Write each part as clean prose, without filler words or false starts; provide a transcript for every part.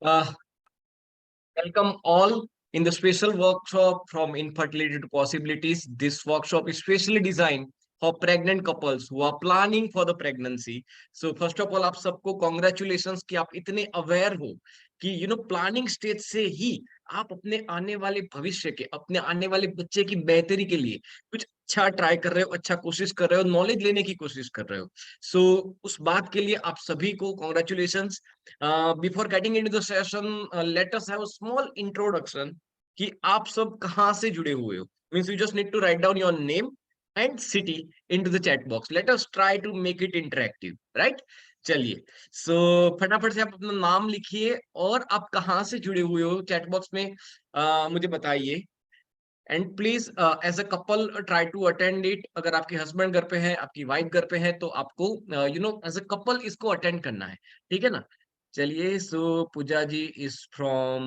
Uh, Welcome all in the special workshop from infertility to possibilities. This workshop is specially designed for pregnant couples who are planning for the pregnancy. So first of all, आप सबको congratulations कि आप इतने aware हो कि planning stage से ही आप अपने आने वाले भविष्य के, अपने आने वाले बच्चे की बेहतरी के लिए कुछ अच्छा ट्राई कर रहे हो, अच्छा कोशिश कर रहे हो, नॉलेज लेने की कोशिश कर रहे हो। सो उस बात के लिए आप सभी को congratulations. Before getting into the session, let us have a small introduction कि आप सब कहाँ से जुड़े हुए हो। Means you just need to write down your name and city into the chat box. Let us try to make it interactive, right? चलिए, so फटाफट से आप अपना नाम लिखिए और आप कहाँ से जुड़े हुए हो चैट बॉक्स में मुझे बताइए। And please as a couple try to attend it. अगर आपके हस्बैंड घर पे है, आपकी वाइफ घर पे है, तो आपको एज अ कपल इसको अटेंड करना है, ठीक है ना? चलिए, so Pooja ji is from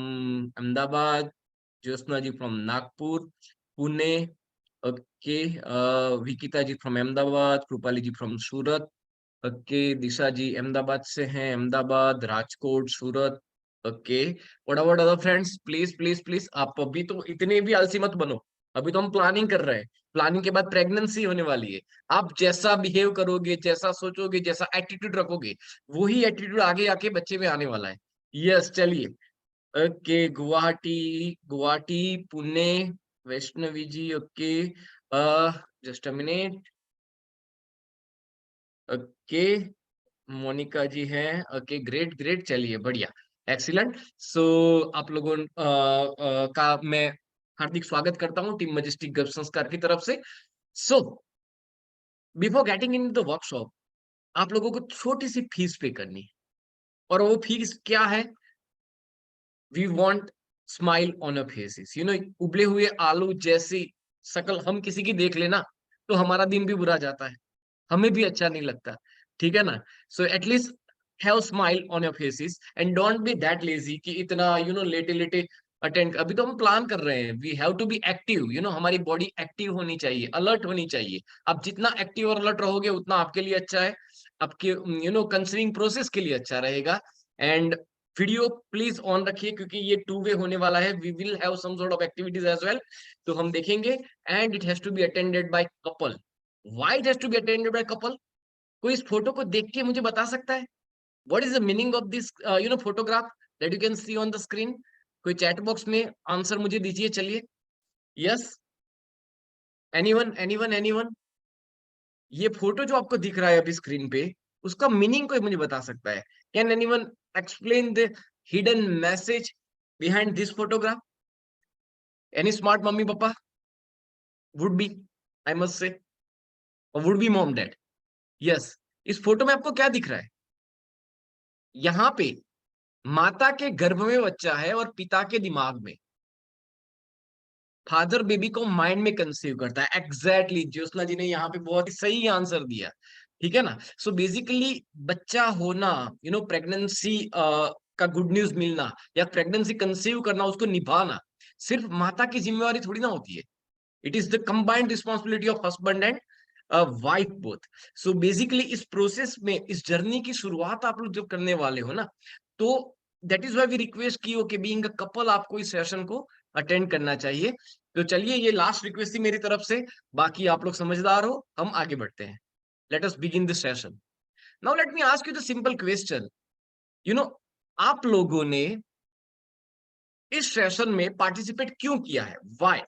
Ahmedabad, Jyotsna ji from Nagpur, Pune, okay, Vikita ji from Ahmedabad, Kripali ji from Surat, okay, Disha ji Ahmedabad से हैं, Ahmedabad, Rajkot, Surat, okay. What about other friends? Please please please, आप अभी तो इतने भी आलसी मत बनो। अभी तो हम प्लानिंग कर रहे हैं। प्लानिंग के बाद प्रेगनेंसी होने वाली है। आप जैसा बिहेव करोगे, जैसा सोचोगे, जैसा एटीट्यूड रखोगे, वही एटीट्यूड आगे आके बच्चे में आने वाला है। यस, चलिए, okay, Guwahati, Guwahati, Pune, Vaishnavi ji, okay, just a minute, okay, Monika ji हैं, ओके, ग्रेट ग्रेट, चलिए, बढ़िया, एक्सीलेंट। सो आप लोगों का मैं हार्दिक स्वागत करता हूँ टीम मजेस्टिक गर्भ संस्कार की तरफ से। So before getting in the workshop, आप लोगों को छोटी सी फीस पे करनी है। और वो फीस क्या है? We want smile on a faces, उबले हुए आलू जैसी शकल हम किसी की देख लेना तो हमारा दिन भी बुरा जाता है, हमें भी अच्छा नहीं लगता, ठीक है ना? So at least have smile on your faces and don't be that lazy कि इतना लेटे लेटे अटेंड। अभी तो हम प्लान कर रहे हैं, we have to be active, हमारी बॉडी एक्टिव होनी चाहिए, अलर्ट होनी चाहिए। आप जितना एक्टिव और अलर्ट रहोगे उतना आपके लिए अच्छा है, आपके कंसीविंग प्रोसेस के लिए अच्छा रहेगा। एंड वीडियो प्लीज ऑन रखिए क्योंकि ये टू वे होने वाला है, we will have some sort of activities as well, तो हम देखेंगे। And it has to be attended by couple. Why it has to be attended by couple? कोई इस फोटो को देख के मुझे बता सकता है what is the meaning of this photograph that you can see on the screen? कोई चैट बॉक्स में आंसर मुझे दीजिए, चलिए। Yes, anyone anyone anyone? ये फोटो जो आपको दिख रहा है अभी स्क्रीन पे, उसका मीनिंग कोई मुझे बता सकता है? Can anyone explain the hidden message behind this photograph? Any smart mummy papa? Would be, I must say, और would be mom dad? Yes. इस फोटो में आपको क्या दिख रहा है? यहाँ पे माता के गर्भ में बच्चा है और पिता के दिमाग में। फादर बेबी को माइंड में कंसीव करता है, एग्जैक्टली। ज्योत्सना जी ने यहाँ पे बहुत ही सही आंसर दिया, ठीक है ना? सो बेसिकली बच्चा होना, प्रेगनेंसी का गुड न्यूज मिलना या प्रेगनेंसी कंसीव करना, उसको निभाना सिर्फ माता की जिम्मेवारी थोड़ी ना होती है। It is the combined responsibility of husband and wife both. So basically इस प्रोसेस में, इस जर्नी की शुरुआत आप लोग जब करने वाले हो ना, तो that is why we request की हो कि बीइंग अ कपल आपको इस सेशन को अटेंड करना चाहिए। तो चलिए, ये लास्ट रिक्वेस्ट थी मेरी तरफ से। बाकी आप लोग समझदार हो, हम आगे बढ़ते हैं। Let us begin this session. Now let me ask you the simple question. You know आप लोगों ने इस सेशन में पार्टिसिपेट क्यों किया है? व्हाई?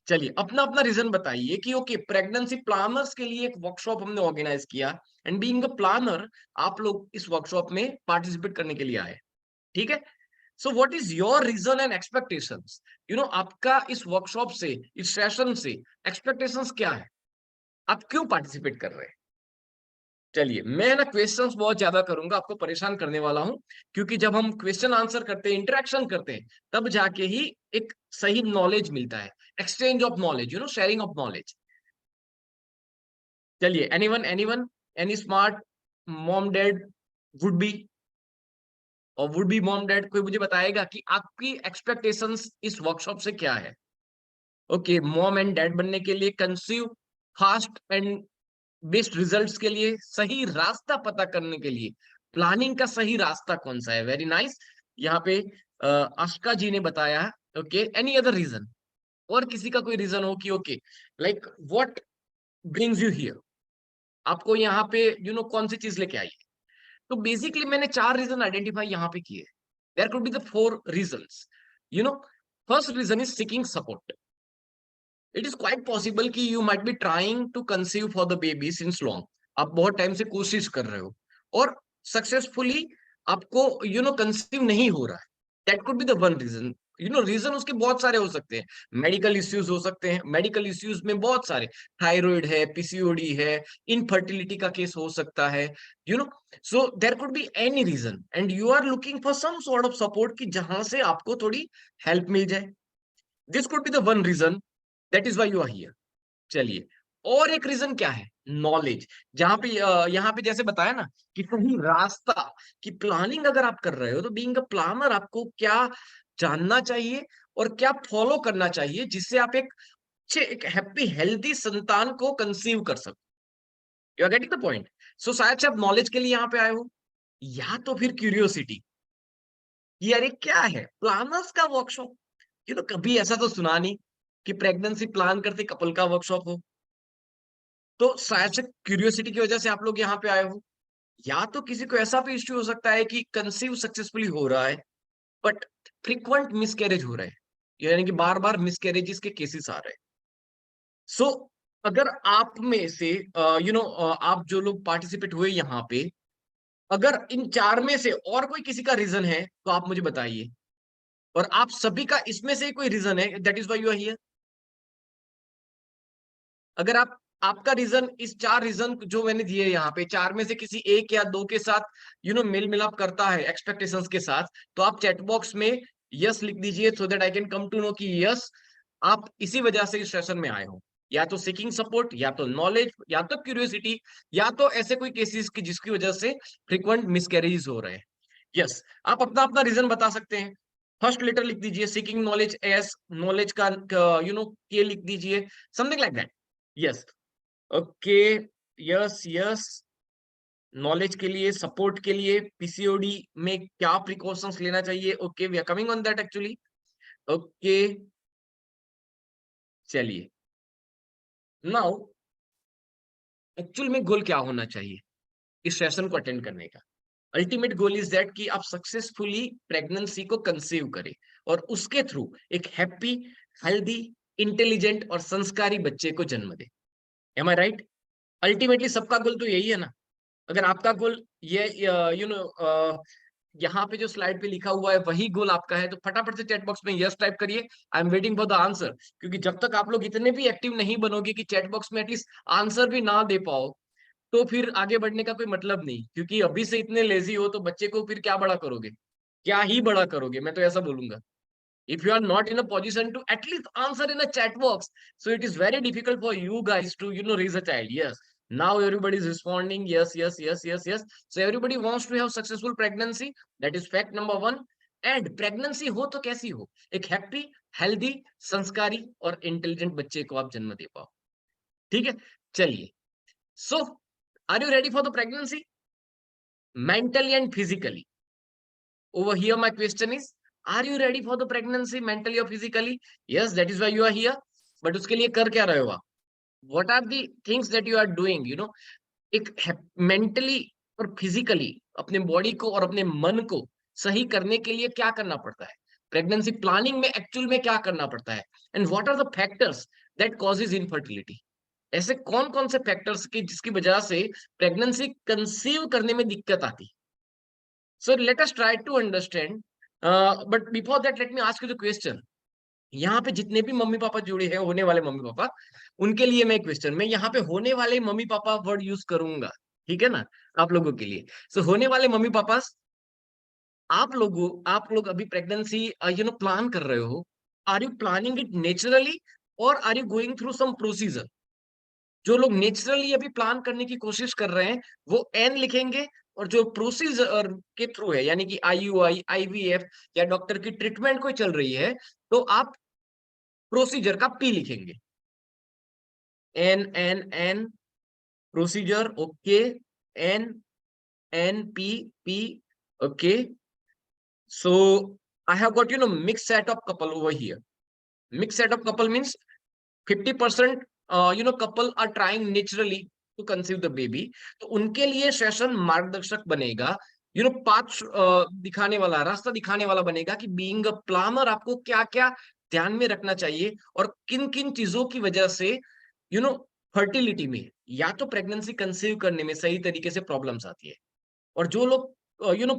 चलिए, अपना अपना रीजन बताइए कि ओके, प्रेगनेंसी प्लानर्स के लिए एक वर्कशॉप हमने ऑर्गेनाइज किया, एंड बीइंग अ प्लानर आप लोग इस वर्कशॉप में पार्टिसिपेट करने के लिए आए, ठीक है? So what is your reason and expectations? आपका इस वर्कशॉप से, इस सेशन से एक्सपेक्टेशंस क्या है? आप क्यों पार्टिसिपेट कर रहे हैं? चलिए, मैं ना क्वेश्चंस बहुत ज्यादा करूंगा, आपको परेशान करने वाला हूं, क्योंकि जब हम क्वेश्चन आंसर करते हैं, इंटरेक्शन करते हैं, तब जाके ही एक सही नॉलेज मिलता है, exchange of knowledge, sharing of knowledge. चलिए, anyone anyone, any smart mom dad would be, और वुड बी मॉम डैड, कोई मुझे बताएगा कि आपकी एक्सपेक्टेशंस इस वर्कशॉप से क्या है? ओके, मॉम एंड डैड बनने के लिए, conceive fast and best results के लिए, सही रास्ता पता करने के लिए, प्लानिंग का सही रास्ता कौन सा है। Very nice. यहाँ पे आशका जी ने बताया है। ओके, एनी अदर रीजन, और किसी का कोई रीजन हो कि okay like what brings you here, आपको यहाँ पे कौन सी चीज लेके आई है। तो बेसिकली मैंने 4 रीजन आइडेंटिफाई यहाँ पे किए। There could be the 4 reasons. You know first reason is seeking support. It is quite possible कि you might be trying to conceive for the baby since long. आप बहुत टाइम से कोशिश कर रहे हो और सक्सेसफुली आपको कंसीव नहीं हो रहा है। That could be the one reason. Reason उसके बहुत सारे हो सकते हैं। मेडिकल इश्यूज हो सकते हैं। मेडिकल इश्यूज में बहुत सारे, थायराइड है, पीसीओडी है, इनफर्टिलिटी का केस हो सकता है। You know so there could be any reason and you are looking for some sort of support कि जहां से आपको थोड़ी हेल्प मिल जाए। This could be the one reason, that is why you are here. चलिए, और एक रीजन क्या है, नॉलेज। जहां पे यहाँ पे जैसे बताया ना कि सही रास्ता, कि प्लानिंग अगर आप कर रहे हो तो बीइंग अ प्लानर आपको क्या जानना चाहिए और क्या फॉलो करना चाहिए जिससे आप एक अच्छे, एक हैप्पी हेल्दी संतान को कंसीव कर सको। You are getting the point. So शायद से आप नॉलेज के लिए यहाँ पे आए हो, या तो फिर क्यूरियोसिटी, कि अरे क्या है प्लानर्स का वर्कशॉप। कभी ऐसा तो सुना नहीं कि प्रेगनेंसी प्लान करते कपल का वर्कशॉप हो। तो शायद से क्यूरियोसिटी की वजह से आप लोग यहाँ पे आए हो, या तो किसी को ऐसा भी इश्यू हो सकता है कि कंसीव सक्सेसफुली हो रहा है बट फ्रीक्वेंट मिसकैरेज हो रहा है, यानी कि बार बार मिसकैरेजेस के केसेस आ रहे हैं। सो अगर आप में से आप जो लोग पार्टिसिपेट हुए यहाँ पे, अगर इन 4 में से और कोई किसी का रीजन है तो आप मुझे बताइए, और आप सभी का इसमें से कोई रीजन है, that is why you are here. अगर आप, आपका रीजन इस 4 रीजन जो मैंने दिए यहाँ पे, 4 में से किसी एक या दो के साथ मेल मिलाप करता है एक्सपेक्टेशंस के साथ, तो आप चैट बॉक्स में यस लिख दीजिए so that I can come to know कि यस आप इसी वजह से इस सेशन में आए हो, या तो सीकिंग सपोर्ट, या तो नॉलेज, या तो क्यूरियोसिटी, या तो ऐसे कोई केसेस की जिसकी वजह से फ्रीक्वेंट मिसकैरेज हो रहे हैं। यस, आप अपना अपना रीजन बता सकते हैं। फर्स्ट लेटर लिख दीजिए, सीकिंग नॉलेज एस, नॉलेज का के लिख दीजिए, something like that. Yes, okay, yes yes. Knowledge के लिए, सपोर्ट के लिए, पीसीओडी में क्या प्रिकॉशंस लेना चाहिए, okay we are coming on that actually. Okay, चलिए, नाउ एक्चुअल में गोल क्या होना चाहिए इस सेशन को अटेंड करने का। अल्टीमेट गोल इज दैट कि आप सक्सेसफुली प्रेगनेंसी को कंसीव करें और उसके थ्रू एक हैप्पी, हेल्दी, इंटेलिजेंट और संस्कारी बच्चे को जन्म दें। M I right? अल्टीमेटली सबका गोल तो यही है ना। अगर आपका गोल ये यहाँ पे जो स्लाइड पे लिखा हुआ है वही गोल आपका है, तो फटाफट से चैट बॉक्स में यस टाइप करिए, आई am waiting for the answer. क्योंकि जब तक आप लोग इतने भी एक्टिव नहीं बनोगे कि चैट बॉक्स में एटलीस्ट आंसर भी ना दे पाओ, तो फिर आगे बढ़ने का कोई मतलब नहीं। क्योंकि अभी से इतने लेजी हो तो बच्चे को फिर क्या बड़ा करोगे, क्या ही बड़ा करोगे, मैं तो ऐसा बोलूंगा। if you are not in a position to at least answer in a chat box, so it is very difficult for you guys to raise a child. Yes, now everybody is responding yes yes yes yes yes, so everybody wants to have successful pregnancy. That is fact number 1. And pregnancy हो तो कैसी हो, एक happy, healthy, संस्कारी और intelligent बच्चे को आप जन्म दे पाओ। ठीक है, चलिए। So are you ready for the pregnancy, mentally and physically? Over here, my question is, are you ready for the pregnancy mentally or physically? Yes, that is why you are here. But उसके लिए कर क्या रहे हो आप? What are the things that you are doing? एक mentally और physically अपने बॉडी को और अपने मन को सही करने के लिए क्या करना पड़ता है? प्रेगनेंसी प्लानिंग में एक्चुअल में क्या करना पड़ता है? And what are the factors that causes infertility? ऐसे कौन कौन से फैक्टर्स की जिसकी वजह से प्रेगनेंसी कंसीव करने में दिक्कत आती है? So let us try to understand. But before that, let me ask you the question. यहाँ पे जितने भी मम्मी पापा जुड़े हैं, होने वाले मम्मी पापा, उनके लिए मैं क्वेश्चन, मैं यहाँ पे होने वाले मम्मी पापा वर्ड यूज करूंगा, ठीक है ना, आप लोगों के लिए। सो होने वाले मम्मी पापा, आप लोग अभी प्रेगनेंसी प्लान कर रहे हो। Are you planning it naturally और are you going through some procedure? जो लोग नेचुरली अभी प्लान करने की कोशिश कर रहे हैं वो एन लिखेंगे, और जो प्रोसीजर के थ्रू है, यानी कि आईयूआई, आईवीएफ या डॉक्टर की ट्रीटमेंट कोई चल रही है, तो आप प्रोसीजर का पी लिखेंगे। N N N, procedure, okay, N NPP. Okay, so I have got mixed set of couple over here. Mixed set of couple means 50% couple are trying naturally to conceive the baby. तो उनके लिए session मार्गदर्शक बनेगा, path दिखाने वाला, रास्ता दिखाने वाला बनेगा कि बीइंग अ प्लानर आपको क्या क्या ध्यान में रखना चाहिए और किन किन चीजों की वजह से यू नो फर्टिलिटी में या तो प्रेगनेंसी कंसीव करने में सही तरीके से प्रॉब्लम्स आती है। और जो लोग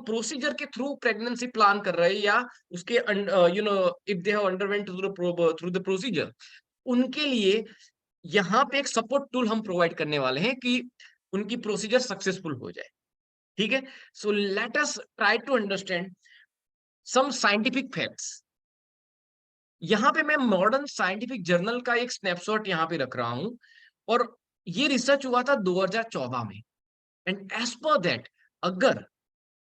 प्रोसीजर के थ्रू प्रेगनेंसी प्लान कर रहे हैं या उसके if they have underwent through the procedure, उनके लिए यहाँ पे एक सपोर्ट टूल हम प्रोवाइड करने वाले हैं कि उनकी प्रोसीजर सक्सेसफुल हो जाए। ठीक है, so let us try to understand some scientific facts. यहाँ पे मैं मॉडर्न साइंटिफिक जर्नल का एक स्नैपशॉट यहाँ पे रख रहा हूं और ये रिसर्च हुआ था 2014 में। एंड एज पर दैट, अगर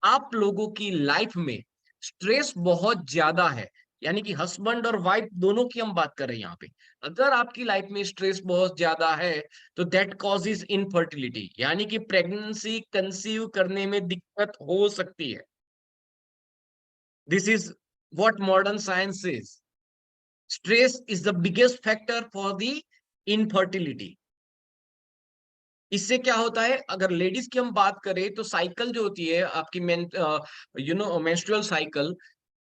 आप लोगों की लाइफ में स्ट्रेस बहुत ज्यादा है, यानी कि हस्बैंड और वाइफ दोनों की हम बात कर रहे हैं यहाँ पे, अगर आपकी लाइफ में स्ट्रेस बहुत ज्यादा है तो दैट कॉजेज इनफर्टिलिटी, यानी कि प्रेगनेंसी कंसीव करने में दिक्कत हो सकती है। This is what modern science is. Stress is the biggest factor for the infertility. इससे क्या होता है, अगर लेडीज की हम बात करें तो साइकिल जो होती है आपकी मेंस्ट्रुअल साइकिल,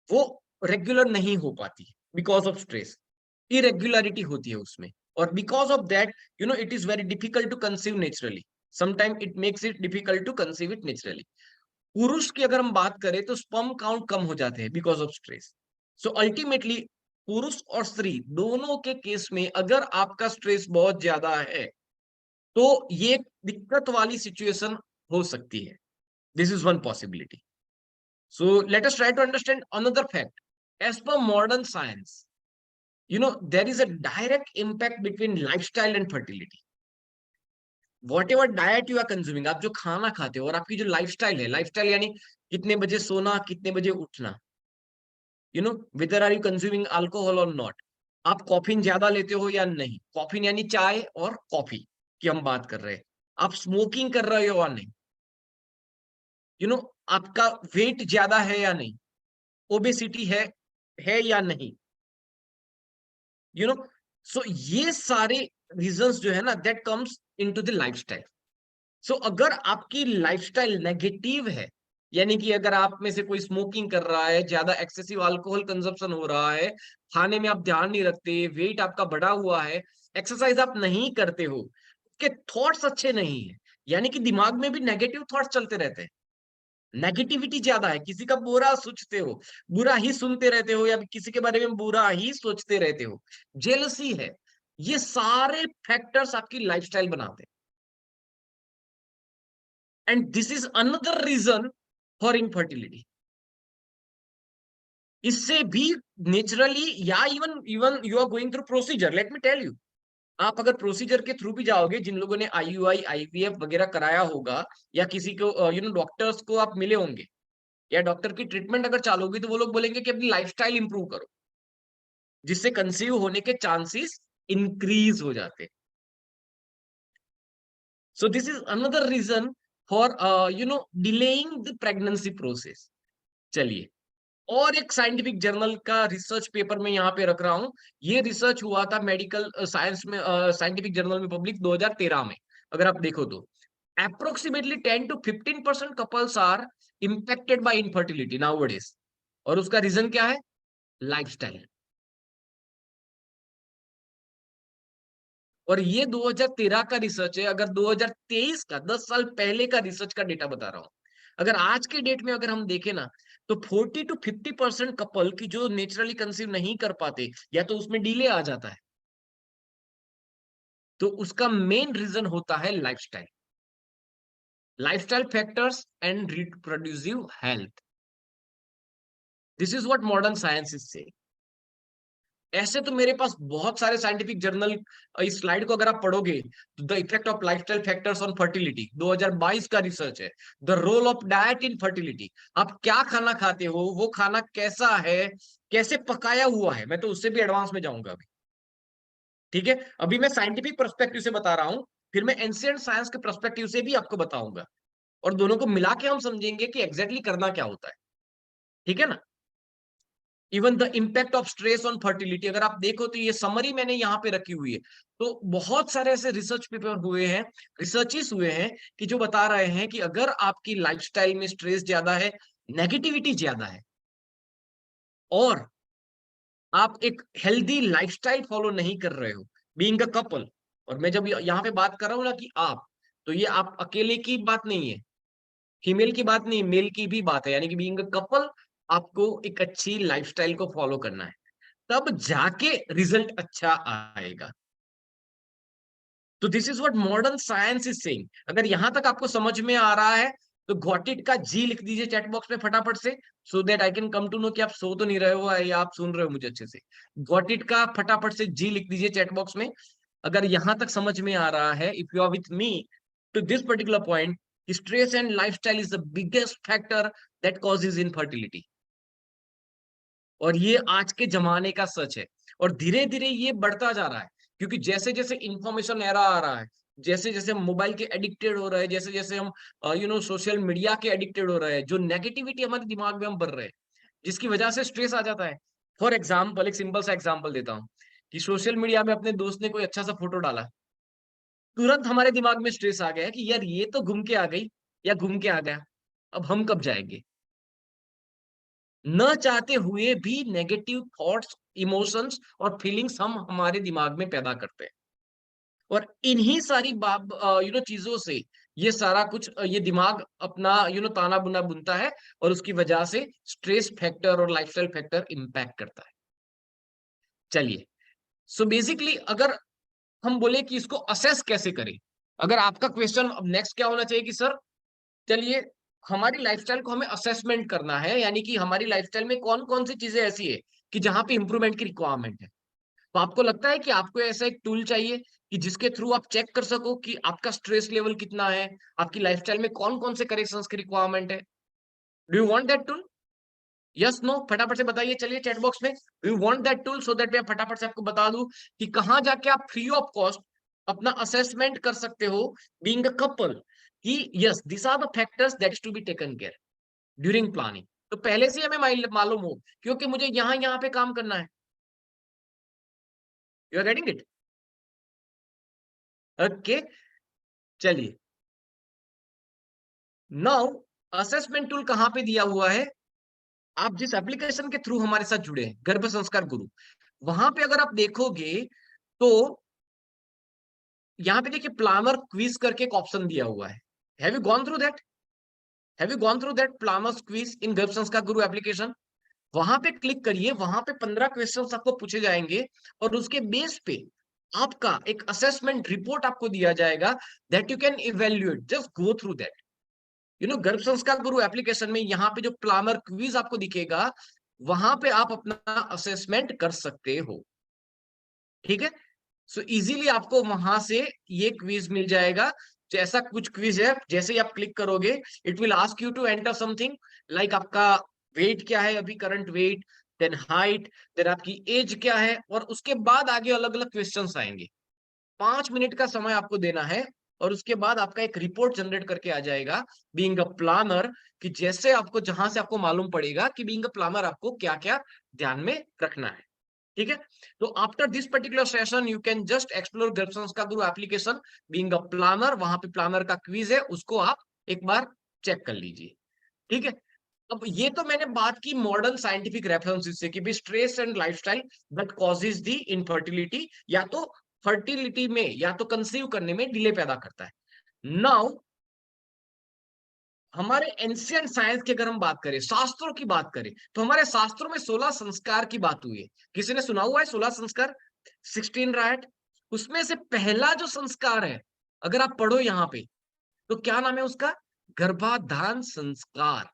वो रेगुलर नहीं हो पाती बिकॉज ऑफ स्ट्रेस, इरेगुलरिटी होती है उसमें। और because of that it is very difficult to conceive naturally, sometime it makes it difficult to conceive it naturally. पुरुष की अगर हम बात करें तो स्पर्म काउंट कम हो जाते हैं because of stress. So ultimately पुरुष और स्त्री दोनों के केस में अगर आपका स्ट्रेस बहुत ज्यादा है तो ये दिक्कत वाली सिचुएशन हो सकती है। This is one possibility. So let us try to understand another fact. As per modern science, there is a direct impact between lifestyle and fertility. Whatever diet you are consuming, आप जो खाना खाते हो और आपकी जो लाइफस्टाइल है, lifestyle यानी कितने बजे सोना, कितने बजे उठना, whether are you consuming alcohol or not, आप कॉफीन ज्यादा लेते हो या नहीं, कॉफीन यानी चाय और कॉफी की हम बात कर रहे हैं, आप स्मोकिंग कर रहे हो या नहीं, आपका वेट ज्यादा है या नहीं, ओबेसिटी है या नहीं, सो ये सारे रीजंस जो है ना, that comes into the lifestyle. So अगर आपकी लाइफस्टाइल नेगेटिव है, यानी कि अगर आप में से कोई स्मोकिंग कर रहा है, ज्यादा एक्सेसिव अल्कोहल कंजप्शन हो रहा है, खाने में आप ध्यान नहीं रखते, वेट आपका बढ़ा हुआ है, एक्सरसाइज आप नहीं करते हो, के थॉट्स अच्छे नहीं है, यानी कि दिमाग में भी नेगेटिव थॉट्स चलते रहते हैं, नेगेटिविटी ज्यादा है, किसी का बुरा सोचते हो, बुरा ही सुनते रहते हो या किसी के बारे में बुरा ही सोचते रहते हो, जेलसी है, ये सारे फैक्टर्स आपकी लाइफस्टाइल बनाते हैं। And this is another reason for infertility. इससे भी नेचुरली या even even you are going through procedure, let me tell you, आप अगर प्रोसीजर के थ्रू भी जाओगे, जिन लोगों ने आईयूआई आईवीएफ वगैरह कराया होगा या किसी को डॉक्टर्स को आप मिले होंगे या डॉक्टर की ट्रीटमेंट अगर चालू होगी, तो वो लोग बोलेंगे कि अपनी लाइफस्टाइल इंप्रूव करो, जिससे कंसीव होने के चांसेस इंक्रीज हो जाते। So this is another reason for delaying the pregnancy process. चलिए, और एक साइंटिफिक जर्नल का रिसर्च पेपर में यहाँ पे रख रहा हूं। ये रिसर्च हुआ था मेडिकल साइंस में, साइंटिफिक जर्नल में पब्लिक 2013 में। अगर आप देखो तो approximately 10 to 15% couples are impacted by infertility nowadays. और उसका रीजन क्या है? लाइफस्टाइल। और ये 2013 का रिसर्च है। अगर 2023 का 10 साल पहले का रिसर्च का डेटा बता रहा हूं। अगर आज के डेट में अगर हम देखें ना, तो 40 to 50% कपल की जो नेचुरली कंसीव नहीं कर पाते या तो उसमें डिले आ जाता है, तो उसका मेन रीजन होता है lifestyle, lifestyle factors and reproductive health. This is what modern science is say. ऐसे तो मेरे पास बहुत सारे साइंटिफिक जर्नल, इस स्लाइड को अगर आप पढ़ोगे तो the effect of lifestyle factors on fertility 2022 का रिसर्च है। The role of diet in fertility, आप क्या खाना खाते हो, वो खाना कैसा है, कैसे पकाया हुआ है, मैं तो उससे भी एडवांस में जाऊंगा अभी। ठीक है, अभी मैं साइंटिफिक पर्सपेक्टिव से बता रहा हूं, फिर मैं एंशिएंट साइंस के पर्सपेक्टिव से भी आपको बताऊंगा। और दोनों को मिला के हम समझेंगे कि एग्जैक्टली करना क्या होता है। ठीक है ना? Even the impact of stress on fertility, अगर आप देखो तो ये समरी मैंने यहाँ पे रखी हुई है। तो बहुत सारे ऐसे रिसर्च पेपर हुए हैं, रिसर्चेस हुए हैं कि जो बता रहे हैं कि अगर आपकी लाइफस्टाइल में स्ट्रेस ज्यादा है, नेगेटिविटी ज्यादा है, और आप एक हेल्दी लाइफस्टाइल फॉलो नहीं कर रहे हो, बीइंग अ कपल, और मैं जब यहाँ पे बात कर रहा हूँ ना कि आप, तो ये आप अकेले की बात नहीं है, फीमेल की बात नहीं, मेल की भी बात है, यानी कि बीइंग अ कपल आपको एक अच्छी लाइफस्टाइल को फॉलो करना है, तब जाके रिजल्ट अच्छा आएगा। तो this is what modern science is saying. अगर यहां तक आपको समझ में आ रहा है तो गॉट इट का जी लिख दीजिए चैट बॉक्स में फटाफट से, so that I can come to know कि आप सो तो नहीं रहे हो या आप सुन रहे हो मुझे अच्छे से। गॉट इट का फटाफट से जी लिख दीजिए चैट बॉक्स में, अगर यहां तक समझ में आ रहा है, if you are with me to this particular point, stress and lifestyle is the biggest factor that causes infertility. और ये आज के जमाने का सच है, और धीरे धीरे ये बढ़ता जा रहा है, क्योंकि जैसे जैसे इंफॉर्मेशन एरा आ रहा है, जैसे जैसे हम मोबाइल के एडिक्टेड हो रहे हैं, जैसे जैसे हम सोशल मीडिया के एडिक्टेड हो रहे हैं, जो नेगेटिविटी हमारे दिमाग में हम भर रहे हैं, जिसकी वजह से स्ट्रेस आ जाता है। फॉर एग्जाम्पल, एक सिंपल सा एग्जाम्पल देता हूँ कि सोशल मीडिया में अपने दोस्त ने कोई अच्छा सा फोटो डाला, तुरंत हमारे दिमाग में स्ट्रेस आ गया कि यार ये तो घूम के आ गई या घूम के आ गया, अब हम कब जाएंगे। न चाहते हुए भी नेगेटिव थॉट्स, इमोशंस और फीलिंग्स हम हमारे दिमाग में पैदा करते हैं, और इन्हीं सारी चीजों से ये सारा कुछ ये दिमाग अपना ताना बुना बुनता है, और उसकी वजह से स्ट्रेस फैक्टर और लाइफस्टाइल फैक्टर इंपैक्ट करता है। चलिए, सो बेसिकली अगर हम बोले कि इसको असेस कैसे करें, अगर आपका क्वेश्चन अब नेक्स्ट क्या होना चाहिए कि सर चलिए, हमारी लाइफस्टाइल को हमें असेसमेंट करना है, यानी कि हमारी लाइफस्टाइल में कौन कौन सी चीजें ऐसी है कि जहां पे इंप्रूवमेंट की रिक्वायरमेंट है। तो आपको लगता है कि आपको ऐसा एक टूल चाहिए कि जिसके थ्रू आप चेक कर सको कि आपका स्ट्रेस लेवल कितना है, आपकी लाइफस्टाइल में कौन कौन से करेक्शंस की रिक्वायरमेंट है। Do you want that tool? Yes, no, फटाफट से बताइए चलिए चैट बॉक्स में, do you want that tool, so that मैं फटाफट से आपको बता दूं कि कहां जाके आप फ्री ऑफ कॉस्ट अपना असेसमेंट कर सकते हो, बीइंग अ कपल, कि yes this are the factors that is to be taken care during planning. तो पहले से हमें मालूम हो, क्योंकि मुझे यहाँ यहाँ पे काम करना है। You are getting it? Okay, चलिए, नाउ असेसमेंट टूल कहां पे दिया हुआ है? आप जिस एप्लीकेशन के थ्रू हमारे साथ जुड़े हैं, गर्भ संस्कार गुरु, वहां पे अगर आप देखोगे तो यहाँ पे देखिए प्लानर क्विज करके एक ऑप्शन दिया हुआ है। Have you gone through that? Have you gone through that planner quiz in Garbh Sanskar Guru application? वहां पे क्लिक करिए, वहां पे 15 क्वेश्चंस आपको पूछे जाएंगे, और उसके बेस पे आपका एक असेसमेंट रिपोर्ट आपको दिया जाएगा, that you can evaluate, just go through that. गर्भ संस्कार गुरु एप्लीकेशन में यहाँ पे जो प्लानर क्विज आपको दिखेगा, वहां पे आप अपना असेसमेंट कर सकते हो। ठीक है? सो इजीली आपको वहां से ये क्विज मिल जाएगा। जैसा कुछ क्विज है, जैसे ही आप क्लिक करोगे, it will ask you to enter something like आपका वेट क्या है अभी, current weight, then height, then आपकी एज क्या है, और उसके बाद आगे अलग अलग क्वेश्चंस आएंगे। 5 मिनट का समय आपको देना है, और उसके बाद आपका एक रिपोर्ट जनरेट करके आ जाएगा, बीइंग अ प्लानर, कि जैसे आपको जहां से आपको मालूम पड़ेगा कि बीइंग अ प्लानर आपको क्या क्या ध्यान में रखना है। ठीक है? तो after this particular session you can just explore गर्भ संस्कार गुरु एप्लीकेशन, बीइंग अ प्लानर, वहां पे प्लानर का क्विज है, उसको आप एक बार चेक कर लीजिए। ठीक है? अब ये तो मैंने बात की मॉडर्न साइंटिफिक रेफरेंसेस से कि भी stress and lifestyle that causes the infertility, या तो फर्टिलिटी में या तो कंसीव करने में डिले पैदा करता है। नाउ हमारे एंशियंट साइंस की अगर हम बात करें, शास्त्रों की बात करें, तो हमारे शास्त्रों में 16 संस्कार की बात हुई है। किसी ने सुना हुआ है 16 संस्कार, 16 राइट? उसमें से पहला जो संस्कार है, अगर आप पढ़ो यहाँ पे, तो क्या नाम है उसका? गर्भाधान संस्कार।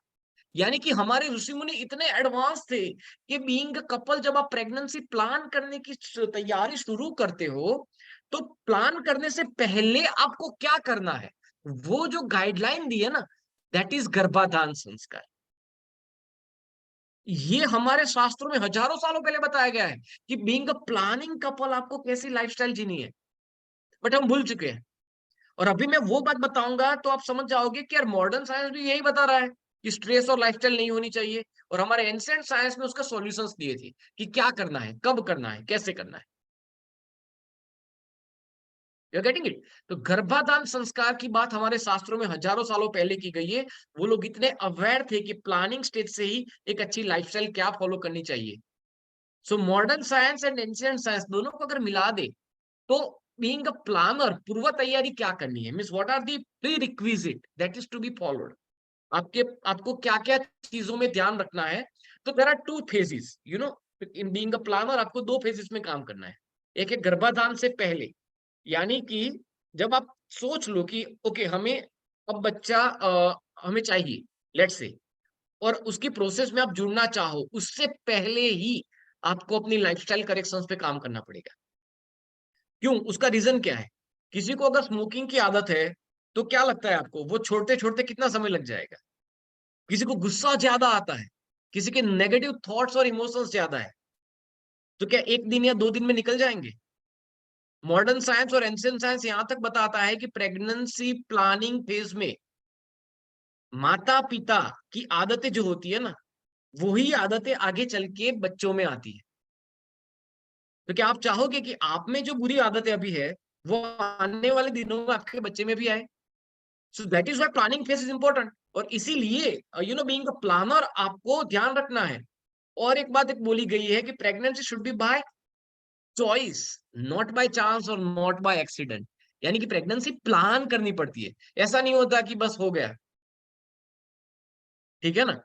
यानी कि हमारे ऋषि मुनि इतने एडवांस थे कि बीइंग कपल, जब आप प्रेगनेंसी प्लान करने की तैयारी शुरू करते हो, तो प्लान करने से पहले आपको क्या करना है, वो जो गाइडलाइन दी है ना, दैट इज गर्भाधान संस्कार। ये हमारे शास्त्रों में हजारों सालों पहले बताया गया है कि बीइंग अ प्लानिंग कपल आपको कैसी लाइफस्टाइल जीनी है, बट हम भूल चुके हैं। और अभी मैं वो बात बताऊंगा तो आप समझ जाओगे कि यार मॉडर्न साइंस भी यही बता रहा है कि स्ट्रेस और लाइफस्टाइल नहीं होनी चाहिए, और हमारे एंशिएंट साइंस में उसका सॉल्यूशंस दिए थे कि क्या करना है, कब करना है, कैसे करना है। You getting it? तो गर्भाधान संस्कार की बात हमारे शास्त्रों में हजारों सालों पहले की गई है। वो लोग इतने अवेयर थे कि प्लानिंग स्टेज से ही एक अच्छी लाइफस्टाइल क्या फॉलो करनी चाहिए। So modern science and ancient science दोनों को अगर मिला दे तो बीइंग अ प्लानर, पूर्व तैयारी क्या करनी है, means what are the prerequisite that is to be followed. आपके आपको क्या क्या चीजों में ध्यान रखना है। तो there are two phases, you know, in being a planner आपको दो फेजेस में काम करना है। एक है गर्भाधान से पहले, यानी कि जब आप सोच लो कि ओके हमें अब बच्चा हमें चाहिए, लेट्स से, और उसकी प्रोसेस में आप जुड़ना चाहो, उससे पहले ही आपको अपनी लाइफस्टाइल करेक्शंस पे काम करना पड़ेगा। क्यों? उसका रीजन क्या है? किसी को अगर स्मोकिंग की आदत है तो क्या लगता है आपको वो छोड़ते छोड़ते कितना समय लग जाएगा? किसी को गुस्सा ज्यादा आता है, किसी के नेगेटिव थॉट्स और इमोशंस ज्यादा है, तो क्या एक दिन या दो दिन में निकल जाएंगे? मॉडर्न साइंस और एंशिएंट साइंस यहां तक बताता है कि प्रेगनेंसी प्लानिंग फेज में माता पिता की आदतें जो होती है ना, वही आदतें आगे चल के बच्चों में आती है। तो क्या आप चाहोगे कि आप में जो बुरी आदतें अभी है वो आने वाले दिनों में आपके बच्चे में भी आए? So that is why planning phase is important. और इसीलिए you know being a planner आपको ध्यान रखना है। और एक बात एक बोली गई है कि pregnancy should be by choice, not by chance और नॉट बाय एक्सीडेंट। यानी कि प्रेगनेंसी प्लान करनी पड़ती है, ऐसा नहीं होता कि बस हो गया। ठीक है ना?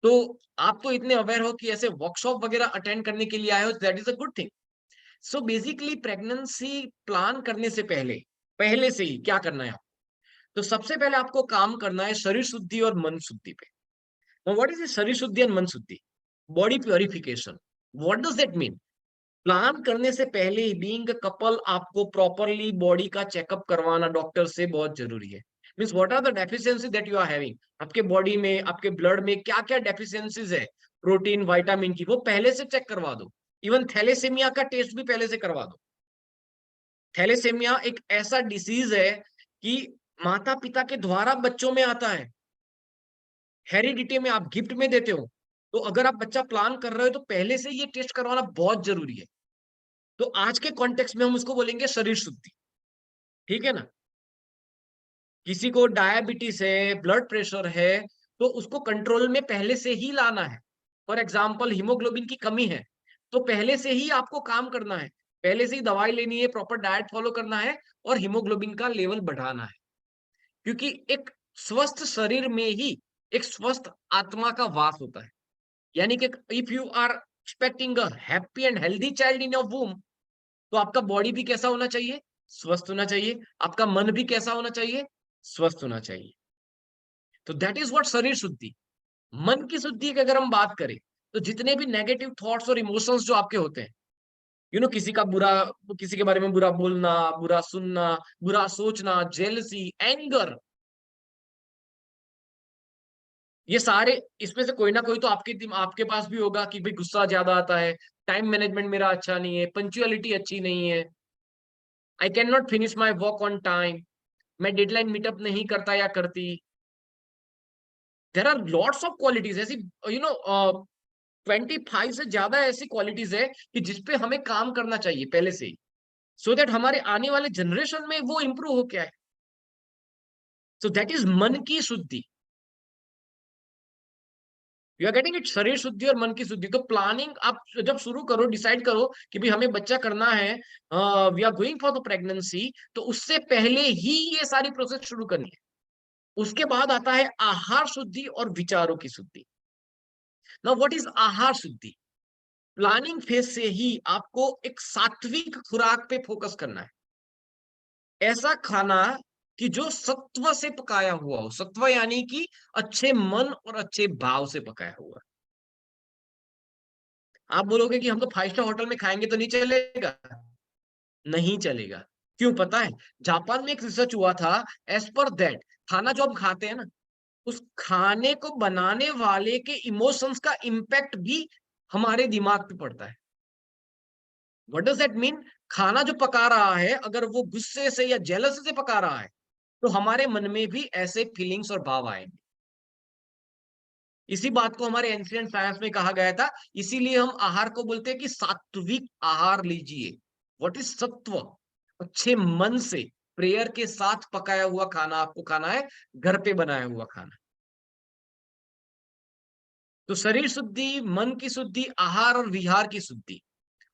तो आप तो इतने अवेयर हो कि ऐसे वर्कशॉप वगैरह अटेंड करने के लिए आए हो, that is a good thing. So basically pregnancy plan करने से पहले, पहले से ही क्या करना है? तो सबसे पहले आपको काम करना है शरीर शुद्धि और मन शुद्धि पे। Now, what is शरीर शुद्धि और मन शुद्धि? Body purification. What does that mean? Plan करने से पहले ही बीइंग अ कपल आपको प्रॉपरली बॉडी का चेकअप करवाना डॉक्टर से बहुत जरूरी है। Means what are the deficiency that you are having, आपके बॉडी में, आपके ब्लड में क्या क्या डेफिशिएंसीज है, प्रोटीन विटामिन की, वो पहले से चेक करवा दो। इवन थैलेसेमिया का टेस्ट भी पहले से करवा दो। थैलेसेमिया एक ऐसा डिसीज है कि माता पिता के द्वारा बच्चों में आता है, हेरिडिटी में आप गिफ्ट में देते हो। तो अगर आप बच्चा प्लान कर रहे हो तो पहले से ये टेस्ट करवाना बहुत जरूरी है। तो आज के कॉन्टेक्स्ट में हम उसको बोलेंगे शरीर शुद्धि। ठीक है ना? किसी को डायबिटीज है, ब्लड प्रेशर है, तो उसको कंट्रोल में पहले से ही लाना है। फॉर एग्जाम्पल हीमोग्लोबिन की कमी है, तो पहले से ही आपको काम करना है, पहले से ही दवाई लेनी है, प्रॉपर डाइट फॉलो करना है और हीमोग्लोबिन का लेवल बढ़ाना है। क्योंकि एक स्वस्थ शरीर में ही एक स्वस्थ आत्मा का वास होता है। यानी कि if you are expecting a happy and healthy child in your womb, तो आपका बॉडी भी कैसा होना चाहिए? स्वस्थ होना चाहिए। आपका मन भी कैसा होना चाहिए? स्वस्थ होना चाहिए। तो दैट इज व्हाट शरीर शुद्धि। मन की शुद्धि की अगर हम बात करें, तो जितने भी नेगेटिव थॉट्स और इमोशंस जो आपके होते हैं, यू नो, किसी का बुरा, किसी के बारे में बुरा बोलना, बुरा सुनना, बुरा सोचना, जेलसी, एंगर, ये सारे, इसमें से कोई ना कोई तो आपके पास भी होगा कि भाई गुस्सा ज्यादा आता है, टाइम मैनेजमेंट मेरा अच्छा नहीं है, पंक्चुअलिटी अच्छी नहीं है, I can not finish my work on time, मैं डेडलाइन मीटअप नहीं करता या करती। There are lots of qualities ऐसी, यू नो, 25 से ज्यादा ऐसी क्वालिटीज है कि जिसपे हमें काम करना चाहिए पहले से ही, सो दैट हमारे आने वाले जनरेशन में वो इंप्रूव हो क्या है। सो दैट इज मन की शुद्धि। You are getting it? शरीर शुद्धि और मन की शुद्धि। तो प्लानिंग आप जब शुरू करो, डिसाइड करो कि भाई हमें बच्चा करना है, we are going for the pregnancy, तो उससे पहले ही ये सारी प्रोसेस शुरू करनी है। उसके बाद आता है आहार शुद्धि और विचारों की शुद्धि। नाउ व्हाट इज आहार शुद्धि? प्लानिंग फेज से ही आपको एक सात्विक खुराक पे फोकस करना है। ऐसा खाना कि जो सत्व से पकाया हुआ हो, सत्व यानी कि अच्छे मन और अच्छे भाव से पकाया हुआ। आप बोलोगे कि हम तो 5 स्टार होटल में खाएंगे तो नहीं चलेगा? नहीं चलेगा। क्यों पता है? जापान में एक रिसर्च हुआ था, एज पर दैट खाना जो हम खाते हैं ना, उस खाने को बनाने वाले के इमोशंस का इम्पैक्ट भी हमारे दिमाग पे पड़ता है। What does that mean? खाना जो पका रहा है अगर वो गुस्से से या जेलसी से पका रहा है तो हमारे मन में भी ऐसे फीलिंग्स और भाव आएंगे। इसी बात को हमारे एंशिएंट साइंस में कहा गया था। इसीलिए हम आहार को बोलते हैं कि सात्विक आहार लीजिए। व्हाट इज सत्व? अच्छे मन से प्रेयर के साथ पकाया हुआ खाना आपको खाना है, घर पे बनाया हुआ खाना। तो शरीर शुद्धि, मन की शुद्धि, आहार और विहार की शुद्धि,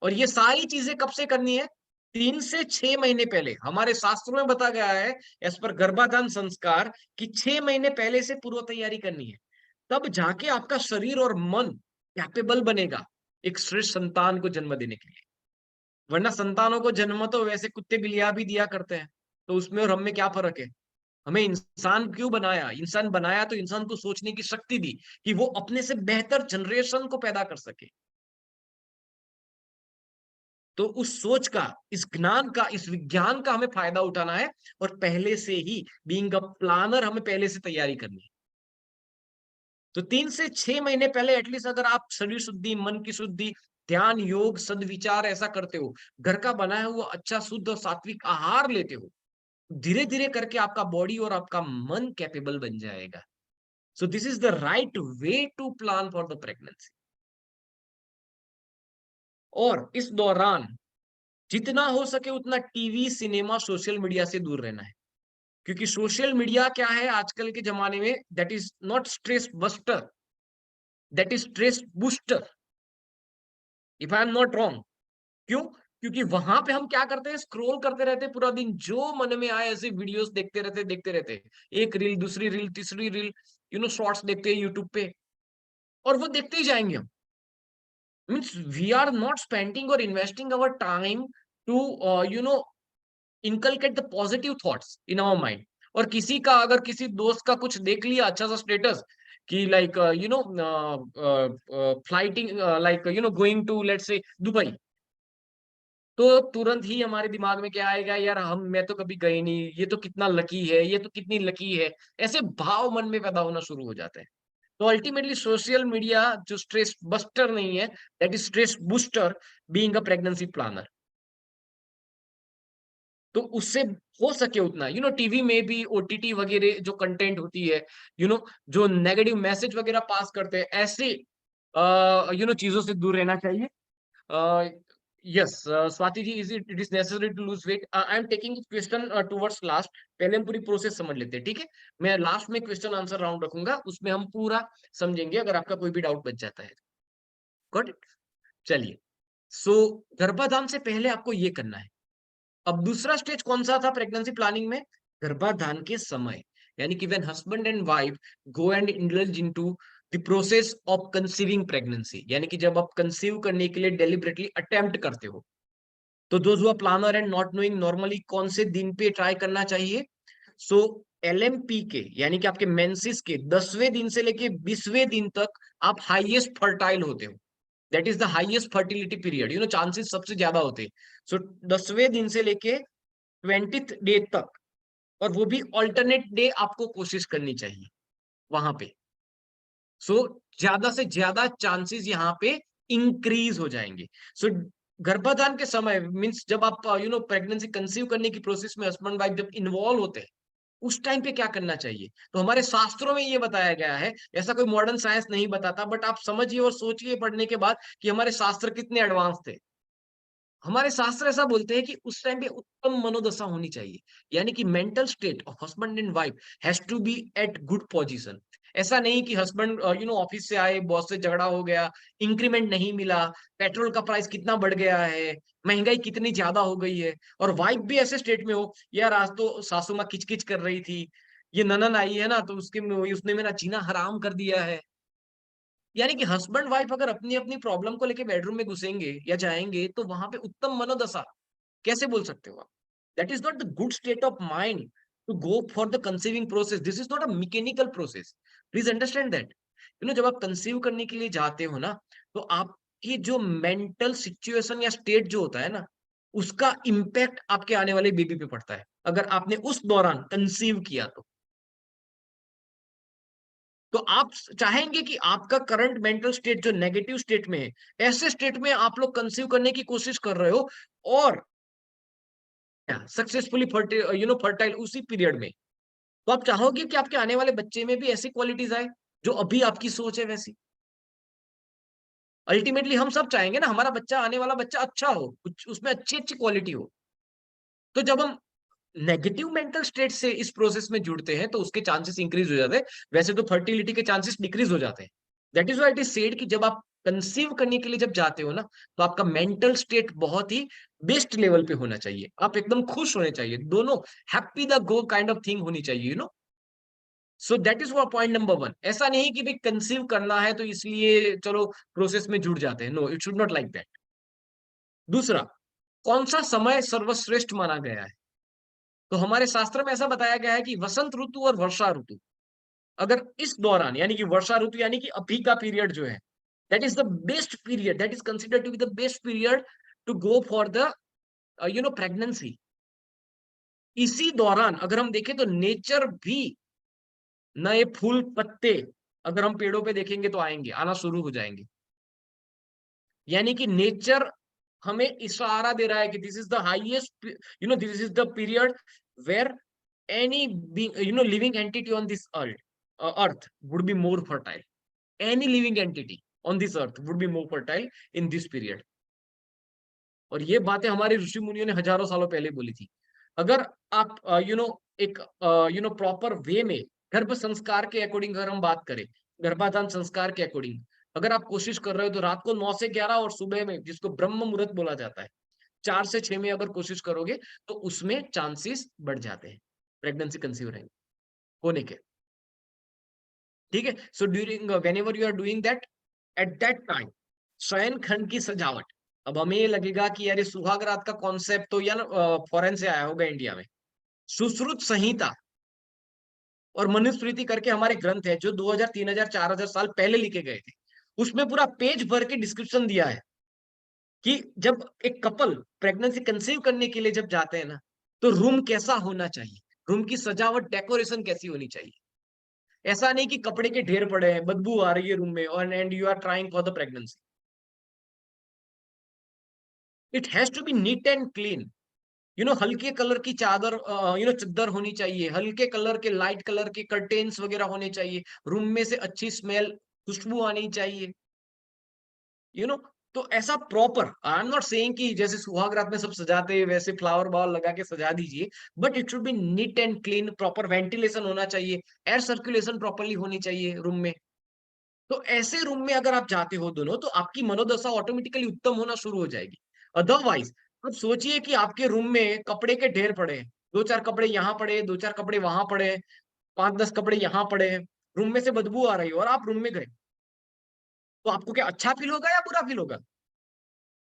और ये सारी चीजें कब से करनी है? 3 से 6 महीने पहले। हमारे शास्त्रों में बताया गया है एज पर गर्भाधान संस्कार कि 6 महीने पहले से पूर्व तैयारी करनी है। तब जाके आपका शरीर और मन कैपेबल बनेगा एक श्रेष्ठ संतान को जन्म देने के लिए। वरना संतानों को जन्म तो वैसे कुत्ते बिल्लियां भी दिया करते हैं, तो उसमें और हम में क्या फर्क है? हमें इंसान क्यों बनाया? इंसान बनाया तो इंसान को सोचने की शक्ति दी कि वो अपने से बेहतर जनरेशन को पैदा कर सके। तो उस सोच का, इस ज्ञान का, इस विज्ञान का हमें फायदा उठाना है, और पहले से ही बीइंग अ प्लानर हमें पहले से तैयारी करनी है। तो 3 से 6 महीने पहले एटलीस्ट अगर आप शरीर शुद्धि, मन की शुद्धि, ध्यान, योग, सदविचार ऐसा करते हो, घर का बनाया हुआ अच्छा शुद्ध और सात्विक आहार लेते हो, धीरे धीरे करके आपका बॉडी और आपका मन कैपेबल बन जाएगा। So this is the right way to plan for the pregnancy. और इस दौरान जितना हो सके उतना टीवी, सिनेमा, सोशल मीडिया से दूर रहना है। क्योंकि सोशल मीडिया क्या है आजकल के जमाने में? That is not stress buster, that is stress booster, if I am not wrong. क्यों? क्योंकि वहां पे हम क्या करते हैं? स्क्रॉल करते रहते हैं पूरा दिन, जो मन में आए ऐसे वीडियोस देखते रहते, एक रील, दूसरी रील, तीसरी रील, शॉर्ट्स देखते हैं यूट्यूब पे, और वो देखते ही जाएंगे हम। Means we are not spending और investing our time to inculcate the positive thoughts in our mind. और किसी का, अगर किसी दोस्त का कुछ देख लिया अच्छा सा स्टेटस कि like flighting, like going to let's say Dubai, तो तुरंत ही हमारे दिमाग में क्या आएगा? यार हम, मैं तो कभी गई नहीं, ये तो कितना लकी है, ये तो कितनी लकी है। ऐसे भाव मन में पैदा होना शुरू हो जाते हैं। तो अल्टीमेटली सोशल मीडिया जो स्ट्रेस बस्टर नहीं है, that is stress booster, being a pregnancy planner. तो उससे हो सके उतना, टीवी में भी ओटीटी वगैरह जो कंटेंट होती है, जो नेगेटिव मैसेज वगैरह पास करते हैं, ऐसे चीजों से दूर रहना चाहिए। Yes Swati ji, is it is necessary to lose weight? I am taking question towards last. पहले हम पूरी प्रोसेस समझ लेते हैं, ठीक है? मैं लास्ट में क्वेश्चन आंसर राउंड रखूंगा, उसमें हम पूरा समझेंगे, अगर आपका कोई भी डाउट बच जाता है। Got it? चलिए। सो गर्भाधान से पहले आपको ये करना है। अब दूसरा स्टेज कौन सा था प्रेगनेंसी प्लानिंग में? गर्भाधान के समय, यानी कि when husband and wife go and indulge into the process of conceiving pregnancy, यानी कि जब आप कंसीव करने के लिए डेलिबरेटली अटेम्प्ट करते हो। तो those who are planner and not knowing, normally कौन से दिन पे ट्राई करना चाहिए? सो एलएमपी के, यानी कि आपके मेंसेस के 10वें दिन से लेके 20वें दिन तक आप हाईएस्ट फर्टाइल होते हो। That is the highest fertility period, chances सबसे ज्यादा होते हैं। सो 10वें दिन से लेके 20th डे तक, और वो भी ऑल्टरनेट डे आपको कोशिश करनी चाहिए वहां पे। सो ज्यादा से ज्यादा चांसेस यहाँ पे इंक्रीज हो जाएंगे। सो गर्भाधान के समय मीन्स जब आप प्रेगनेंसी कंसीव करने की प्रोसेस में हस्बैंड वाइफ जब इन्वॉल्व होते हैं, उस टाइम पे क्या करना चाहिए? तो हमारे शास्त्रों में ये बताया गया है, ऐसा कोई मॉडर्न साइंस नहीं बताता, बट आप समझिए और सोचिए पढ़ने के बाद कि हमारे शास्त्र कितने एडवांस थे। हमारे शास्त्र ऐसा बोलते हैं कि उस टाइम पे उत्तम मनोदशा होनी चाहिए, यानी कि mental state of husband and wife has to be at good position. ऐसा नहीं कि हस्बैंड ऑफिस से आए, बॉस से झगड़ा हो गया, इंक्रीमेंट नहीं मिला, पेट्रोल का प्राइस कितना बढ़ गया है, महंगाई कितनी ज्यादा हो गई है, और वाइफ भी ऐसे स्टेट में हो, यार आज तो सासू माँ किचकिच कर रही थी, ये ननन आई है ना, तो उसने मेरा जीना हराम कर दिया है। यानी कि हस्बैंड वाइफ अगर अपनी अपनी प्रॉब्लम को लेके बेडरूम में घुसेंगे या जाएंगे, तो वहां पे उत्तम मनोदशा कैसे बोल सकते हो आप? That is not the good state of mind to go for the conceiving process. This is not a mechanical process. Please understand that. जब आप कंसीव करने के लिए जाते हो ना, तो आपकी जो मेंटल सिचुएशन या स्टेट जो होता है ना, उसका इम्पैक्ट आपके आने वाले बेबी पे पड़ता है, अगर आपने उस दौरान कंसीव किया तो। तो आप चाहेंगे कि आपका करंट मेंटल स्टेट जो नेगेटिव स्टेट में है, ऐसे स्टेट में आप लोग कंसीव करने की कोशिश कर रहे हो, और सक्सेसफुली फर्टाइल उसी पीरियड में, तो आप चाहोगे कि आपके आने वाले बच्चे में भी ऐसी क्वालिटीज आए जो अभी आपकी सोच है वैसी। अल्टीमेटली हम सब चाहेंगे ना हमारा बच्चा, आने वाला बच्चा अच्छा हो, कुछ उसमें अच्छी अच्छी क्वालिटी हो। तो जब हम नेगेटिव मेंटल स्टेट से इस प्रोसेस में जुड़ते हैं तो उसके चांसेस इंक्रीज हो जाते हैं, वैसे तो फर्टिलिटी के चांसेस डिक्रीज हो जाते हैं। That is why it is said कि जब आप कंसीव करने के लिए जब जाते हो ना, तो आपका मेंटल स्टेट बहुत ही बेस्ट लेवल पे होना चाहिए, आप एकदम खुश होने चाहिए, दोनों happy the go kind of thing होनी चाहिए, सो that is point number one. ऐसा नहीं कि भाई कंसीव करना है तो इसलिए चलो प्रोसेस में जुड़ जाते हैं, no, it should not like that. दूसरा, कौन सा समय सर्वश्रेष्ठ माना गया है? तो हमारे शास्त्र में ऐसा बताया गया है कि वसंत ऋतु और वर्षा ऋतु, अगर इस दौरान यानी कि वर्षा ऋतु यानी कि अभी का पीरियड जो है, that is the best period, that is considered to be the best period to go for the pregnancy. इसी दौरान अगर हम देखें तो नेचर भी, नए फूल पत्ते अगर हम पेड़ों पे देखेंगे तो आएंगे, आना शुरू हो जाएंगे। यानी कि नेचर हमें इशारा दे रहा है कि this is the highest, this is the period where any being, living entity on this earth would be more fertile. Any living entity on this earth would be more fertile in this period. और ये बातें हमारे ऋषि मुनियों ने हजारों सालों पहले बोली थी। अगर आप एक प्रॉपर वे में गर्भ संस्कार के अकॉर्डिंग अगर हम बात करें, गर्भाधान संस्कार के अकॉर्डिंग अगर आप कोशिश कर रहे हो तो रात को 9 से 11 और सुबह में, जिसको ब्रह्म मुहूर्त बोला जाता है, 4 से 6 में अगर कोशिश करोगे तो उसमें चांसेस बढ़ जाते हैं प्रेगनेंसी कंसीव होने के। ठीक है, so during whenever you are doing that, at that time शयन खंड की सजावट, अब हमें ये लगेगा कि यार सुहागरात का कॉन्सेप्ट तो यार फॉरेन से आया होगा इंडिया में। सुश्रुत संहिता और मनुस्मृति करके हमारे ग्रंथ है जो 2000 3000 4000 साल पहले लिखे गए थे, उसमें पूरा पेज भर के डिस्क्रिप्शन दिया है कि जब एक कपल प्रेगनेंसी कंसीव करने के लिए जब जाते हैं ना, तो रूम कैसा होना चाहिए, रूम की सजावट डेकोरेशन कैसी होनी चाहिए। ऐसा नहीं कि कपड़े के ढेर पड़े हैं, बदबू आ रही है रूम में और and you are trying for the pregnancy. It has to be neat and clean, हल्के कलर की चादर, चादर होनी चाहिए, हल्के कलर के, लाइट कलर के कर्टेन्स वगैरह होने चाहिए, रूम में से अच्छी स्मेल, खुशबू आनी चाहिए, यू नो तो ऐसा proper, I am not saying कि जैसे सुहाग रात में सब सजाते हैं वैसे फ्लावर बॉल लगा के सजा दीजिए, but it should be neat and clean, proper ventilation होना चाहिए, एयर सर्कुलेशन प्रॉपरली होनी चाहिए रूम में। तो ऐसे रूम में अगर आप जाते हो दोनों, तो आपकी मनोदशा ऑटोमेटिकली उत्तम होना शुरू हो जाएगी। अदरवाइज अब सोचिए कि आपके रूम में कपड़े के ढेर पड़े हैं, 2-4 कपड़े यहाँ पड़े, 2-4 कपड़े वहां पड़े, 5-10 कपड़े यहाँ पड़े हैं, रूम में से बदबू आ रही है और आप रूम में गए, तो आपको क्या अच्छा फील होगा या बुरा फील होगा?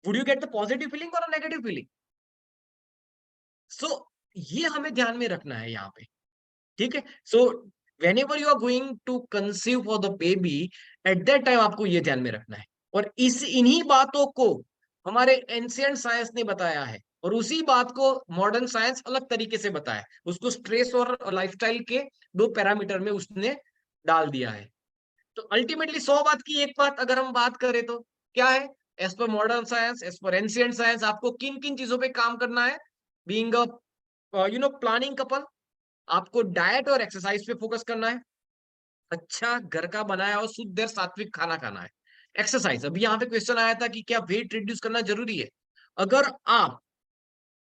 Would you get the positive feeling और नेगेटिव फीलिंग? सो ये हमें ध्यान में रखना है यहाँ पे। ठीक है, सो whenever you are going to conceive for the baby, at that time आपको ये ध्यान में रखना है। और इस इन्हीं बातों को हमारे एंशियंट साइंस ने बताया है, और उसी बात को मॉडर्न साइंस अलग तरीके से बताया है, उसको स्ट्रेस और लाइफस्टाइल के 2 पैरामीटर में उसने डाल दिया है। तो अल्टीमेटली 100 बात की एक बात अगर हम बात करें तो क्या है, as per modern science, as per ancient science, आपको किन किन चीजों पे काम करना है बीइंग अ प्लानिंग कपल? आपको डाइट और एक्सरसाइज पे फोकस करना है, अच्छा घर का बनाया और शुद्ध और सात्विक खाना खाना है। एक्सरसाइज, अभी यहाँ पे क्वेश्चन आया था कि क्या वेट रिड्यूस करना जरूरी है? अगर आप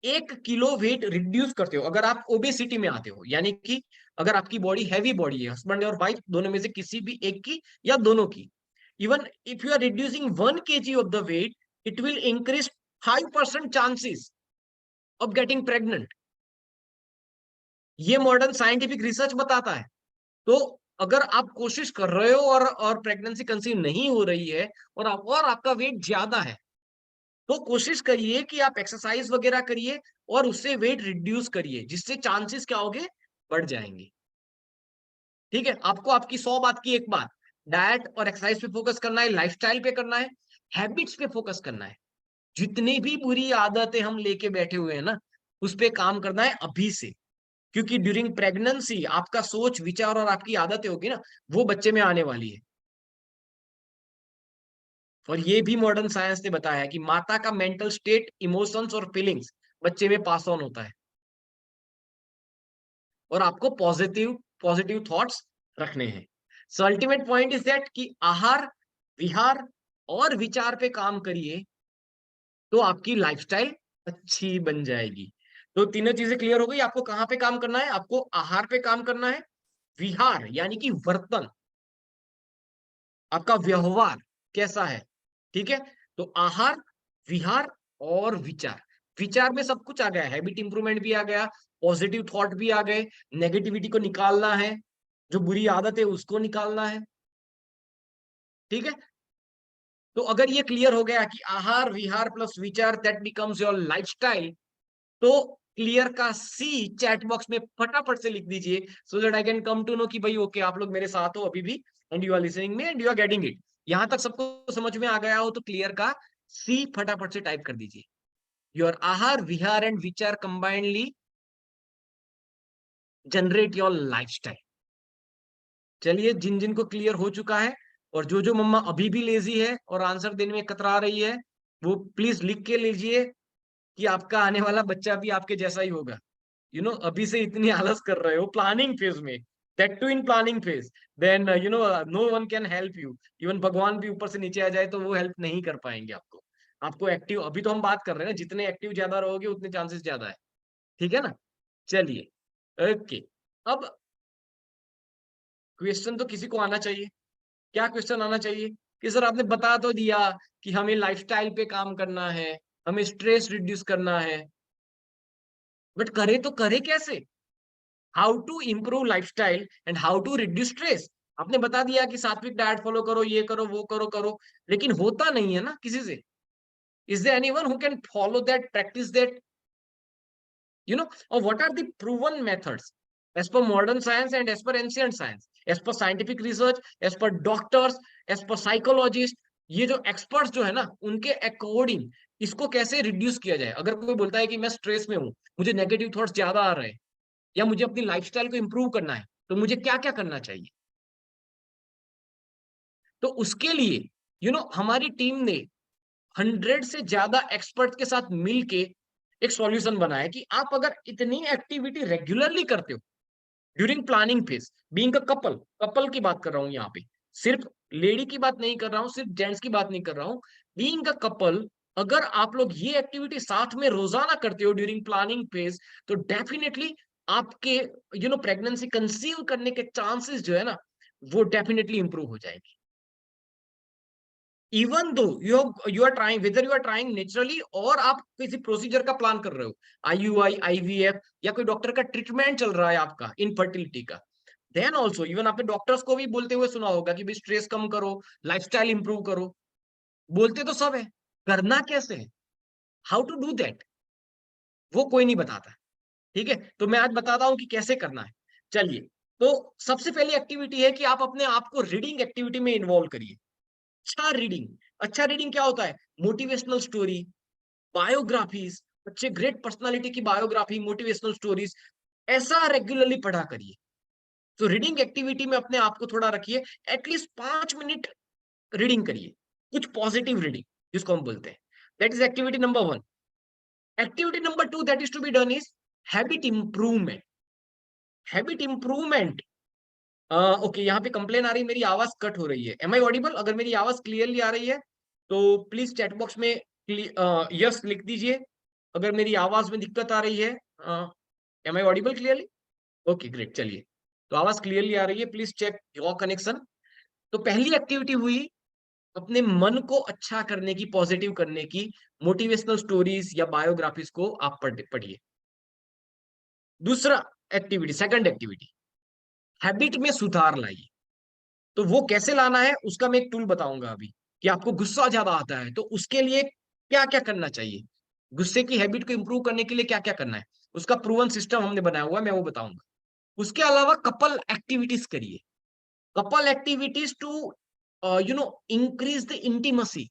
1 किलो वेट रिड्यूस करते हो, अगर आप ओबेसिटी में आते हो, यानी कि अगर आपकी बॉडी हैवी बॉडी है, हस्बैंड और वाइफ दोनों में से किसी भी एक की या दोनों की, even if you are reducing 1 kg of the weight, it will increase 5% chances of getting pregnant. ये मॉडर्न साइंटिफिक रिसर्च बताता है। तो अगर आप कोशिश कर रहे हो और प्रेगनेंसी कंसीव नहीं हो रही है, और आपका वेट ज्यादा है, तो कोशिश करिए कि आप एक्सरसाइज वगैरह करिए और उससे वेट रिड्यूस करिए, जिससे चांसेस क्या होंगे, बढ़ जाएंगे। ठीक है, आपको आपकी 100 बात की एक बात, डाइट और एक्सरसाइज पे फोकस करना है, लाइफस्टाइल पे करना है, हैबिट्स पे फोकस करना है। जितनी भी बुरी आदतें हम लेके बैठे हुए हैं ना, उस पे काम करना है अभी से, क्योंकि ड्यूरिंग प्रेगनेंसी आपका सोच विचार और आपकी आदतें होगी ना, वो बच्चे में आने वाली है। और ये भी मॉडर्न साइंस ने बताया है कि माता का मेंटल स्टेट, इमोशंस और फीलिंग्स बच्चे में पास ऑन होता है। और आपको पॉजिटिव पॉजिटिव थॉट्स रखने हैं। सो अल्टीमेट पॉइंट इज दैट कि आहार, विहार और विचार पे काम करिए तो आपकी लाइफस्टाइल अच्छी बन जाएगी। तो तीनों चीजें क्लियर हो गई। आपको कहाँ पे काम करना है? आपको आहार पे काम करना है, विहार यानी कि वर्तन, आपका व्यवहार कैसा है, ठीक है। तो आहार, विहार और विचार। विचार में सब कुछ आ गया, हैबिट इंप्रूवमेंट भी आ गया, पॉजिटिव थॉट भी आ गए, नेगेटिविटी को निकालना है, जो बुरी आदत है उसको निकालना है, ठीक है। तो अगर ये क्लियर हो गया कि आहार, विहार प्लस विचार दैट बिकम्स योर लाइफस्टाइल, तो क्लियर का सी चैट बॉक्स में फटाफट से लिख दीजिए, so that I can come to know कि भाई ओके आप लोग मेरे साथ हो अभी भी, and you are listening me and you are getting it. यहां तक सबको समझ में आ गया हो तो क्लियर का सी फटाफट से टाइप कर दीजिए। योर आहार, विहार एंड विचार कंबाइनली जनरेट योर लाइफस्टाइल। चलिए, जिन जिन को क्लियर हो चुका है, और जो जो मम्मा अभी भी लेजी है और आंसर देने में कतरा रही है, वो प्लीज लिख के लीजिए कि आपका आने वाला बच्चा भी आपके जैसा ही होगा। अभी से इतनी आलस कर रहे हो प्लानिंग फेज में, that too in planning phase, then no one can help you. Even भगवान भी ऊपर से नीचे आ जाए तो वो हेल्प नहीं कर पाएंगे आपको। आपको एक्टिव, अभी तो हम बात कर रहे हैं ना, जितने एक्टिव ज्यादा रहोगे उतने चांसेस ज्यादा है, ठीक है ना। चलिए, ओके। अब क्वेश्चन तो किसी को आना चाहिए। क्या क्वेश्चन आना चाहिए कि सर आपने बता तो दिया कि हमें लाइफस्टाइल पे काम करना है, हमें स्ट्रेस रिड्यूस करना है, बट करे तो करे कैसे? How to improve lifestyle and how to reduce stress. आपने बता दिया कि सात्विक डाइट फॉलो करो, ये करो, वो करो करो, लेकिन होता नहीं है ना किसी से। Is there anyone who can follow that, practise that, or what are the proven methods as per modern science and as per ancient science, as per scientific research, as per doctors, as per psychologists, ये जो experts जो है ना, उनके according इसको कैसे reduce किया जाए। अगर कोई बोलता है कि मैं स्ट्रेस में हूं, मुझे नेगेटिव थॉट्स ज्यादा आ रहे हैं, या मुझे अपनी लाइफस्टाइल को इंप्रूव करना है, तो मुझे क्या क्या करना चाहिए? तो उसके लिए हमारी टीम ने 100 से ज्यादा एक्सपर्ट के साथ मिलके एक सॉल्यूशन बनाया कि आप अगर इतनी एक्टिविटी रेगुलरली करते हो during planning phase, being a couple, couple की बात कर रहा हूं यहाँ पे, सिर्फ लेडी की बात नहीं कर रहा हूं, सिर्फ जेंट्स की बात नहीं कर रहा हूं, बीइंग अ कपल, अगर आप लोग ये एक्टिविटी साथ में रोजाना करते हो ड्यूरिंग प्लानिंग फेज, तो डेफिनेटली आपके प्रेगनेंसी कंसीव करने के चांसेस जो है ना, वो डेफिनेटली इंप्रूव हो जाएंगे। Even though you are trying, whether you are trying naturally और आप किसी प्रोसीजर का प्लान कर रहे हो, IUI, IVF, या कोई डॉक्टर का ट्रीटमेंट चल रहा है आपका इनफर्टिलिटी का, देन ऑल्सो इवन आपने डॉक्टर्स को भी बोलते हुए सुना होगा कि भाई स्ट्रेस कम करो, लाइफस्टाइल इंप्रूव करो। बोलते तो सब है, करना कैसे है, हाउ टू डू दैट, वो कोई नहीं बताता, ठीक है। तो मैं आज बताता हूं कि कैसे करना है। चलिए, तो सबसे पहली एक्टिविटी है कि आप अपने आप को रीडिंग एक्टिविटी में इन्वॉल्व करिए। अच्छा रीडिंग, अच्छा रीडिंग क्या होता है? मोटिवेशनल स्टोरी, बायोग्राफीज, अच्छे ग्रेट पर्सनालिटी की बायोग्राफी, मोटिवेशनल स्टोरीज, ऐसा रेगुलरली पढ़ा करिए। तो रीडिंग एक्टिविटी में अपने आप को थोड़ा रखिए, एटलीस्ट 5 मिनट रीडिंग करिए, कुछ पॉजिटिव रीडिंग जिसको हम बोलते हैं। That is activity number 1। Activity number 2 that is to be done is habit improvement. Habit improvement, okay, यहाँ पे कंप्लेन आ रही है, मेरी आवाज कट हो रही है। Am I audible? अगर मेरी आवाज क्लियरली आ रही है तो प्लीज चैट बॉक्स में यस लिख दीजिए। अगर मेरी आवाज में दिक्कत आ रही है, am I audible clearly? Okay, great. चलिए, तो आवाज क्लियरली आ रही है, प्लीज चेक योर कनेक्शन। तो पहली एक्टिविटी हुई अपने मन को अच्छा करने की, पॉजिटिव करने की, मोटिवेशनल स्टोरीज या बायोग्राफीज को आप पढ़िए। दूसरा एक्टिविटी, सेकंड एक्टिविटी, हैबिट में सुधार लाइए। तो वो कैसे लाना है उसका मैं एक टूल बताऊंगा अभी, कि आपको गुस्सा ज्यादा आता है तो उसके लिए क्या क्या करना चाहिए, गुस्से की हैबिट को इंप्रूव करने के लिए क्या क्या करना है, उसका प्रूवन सिस्टम हमने बनाया हुआ है, मैं वो बताऊंगा। उसके अलावा कपल एक्टिविटीज करिए, couple activities to increase the intimacy.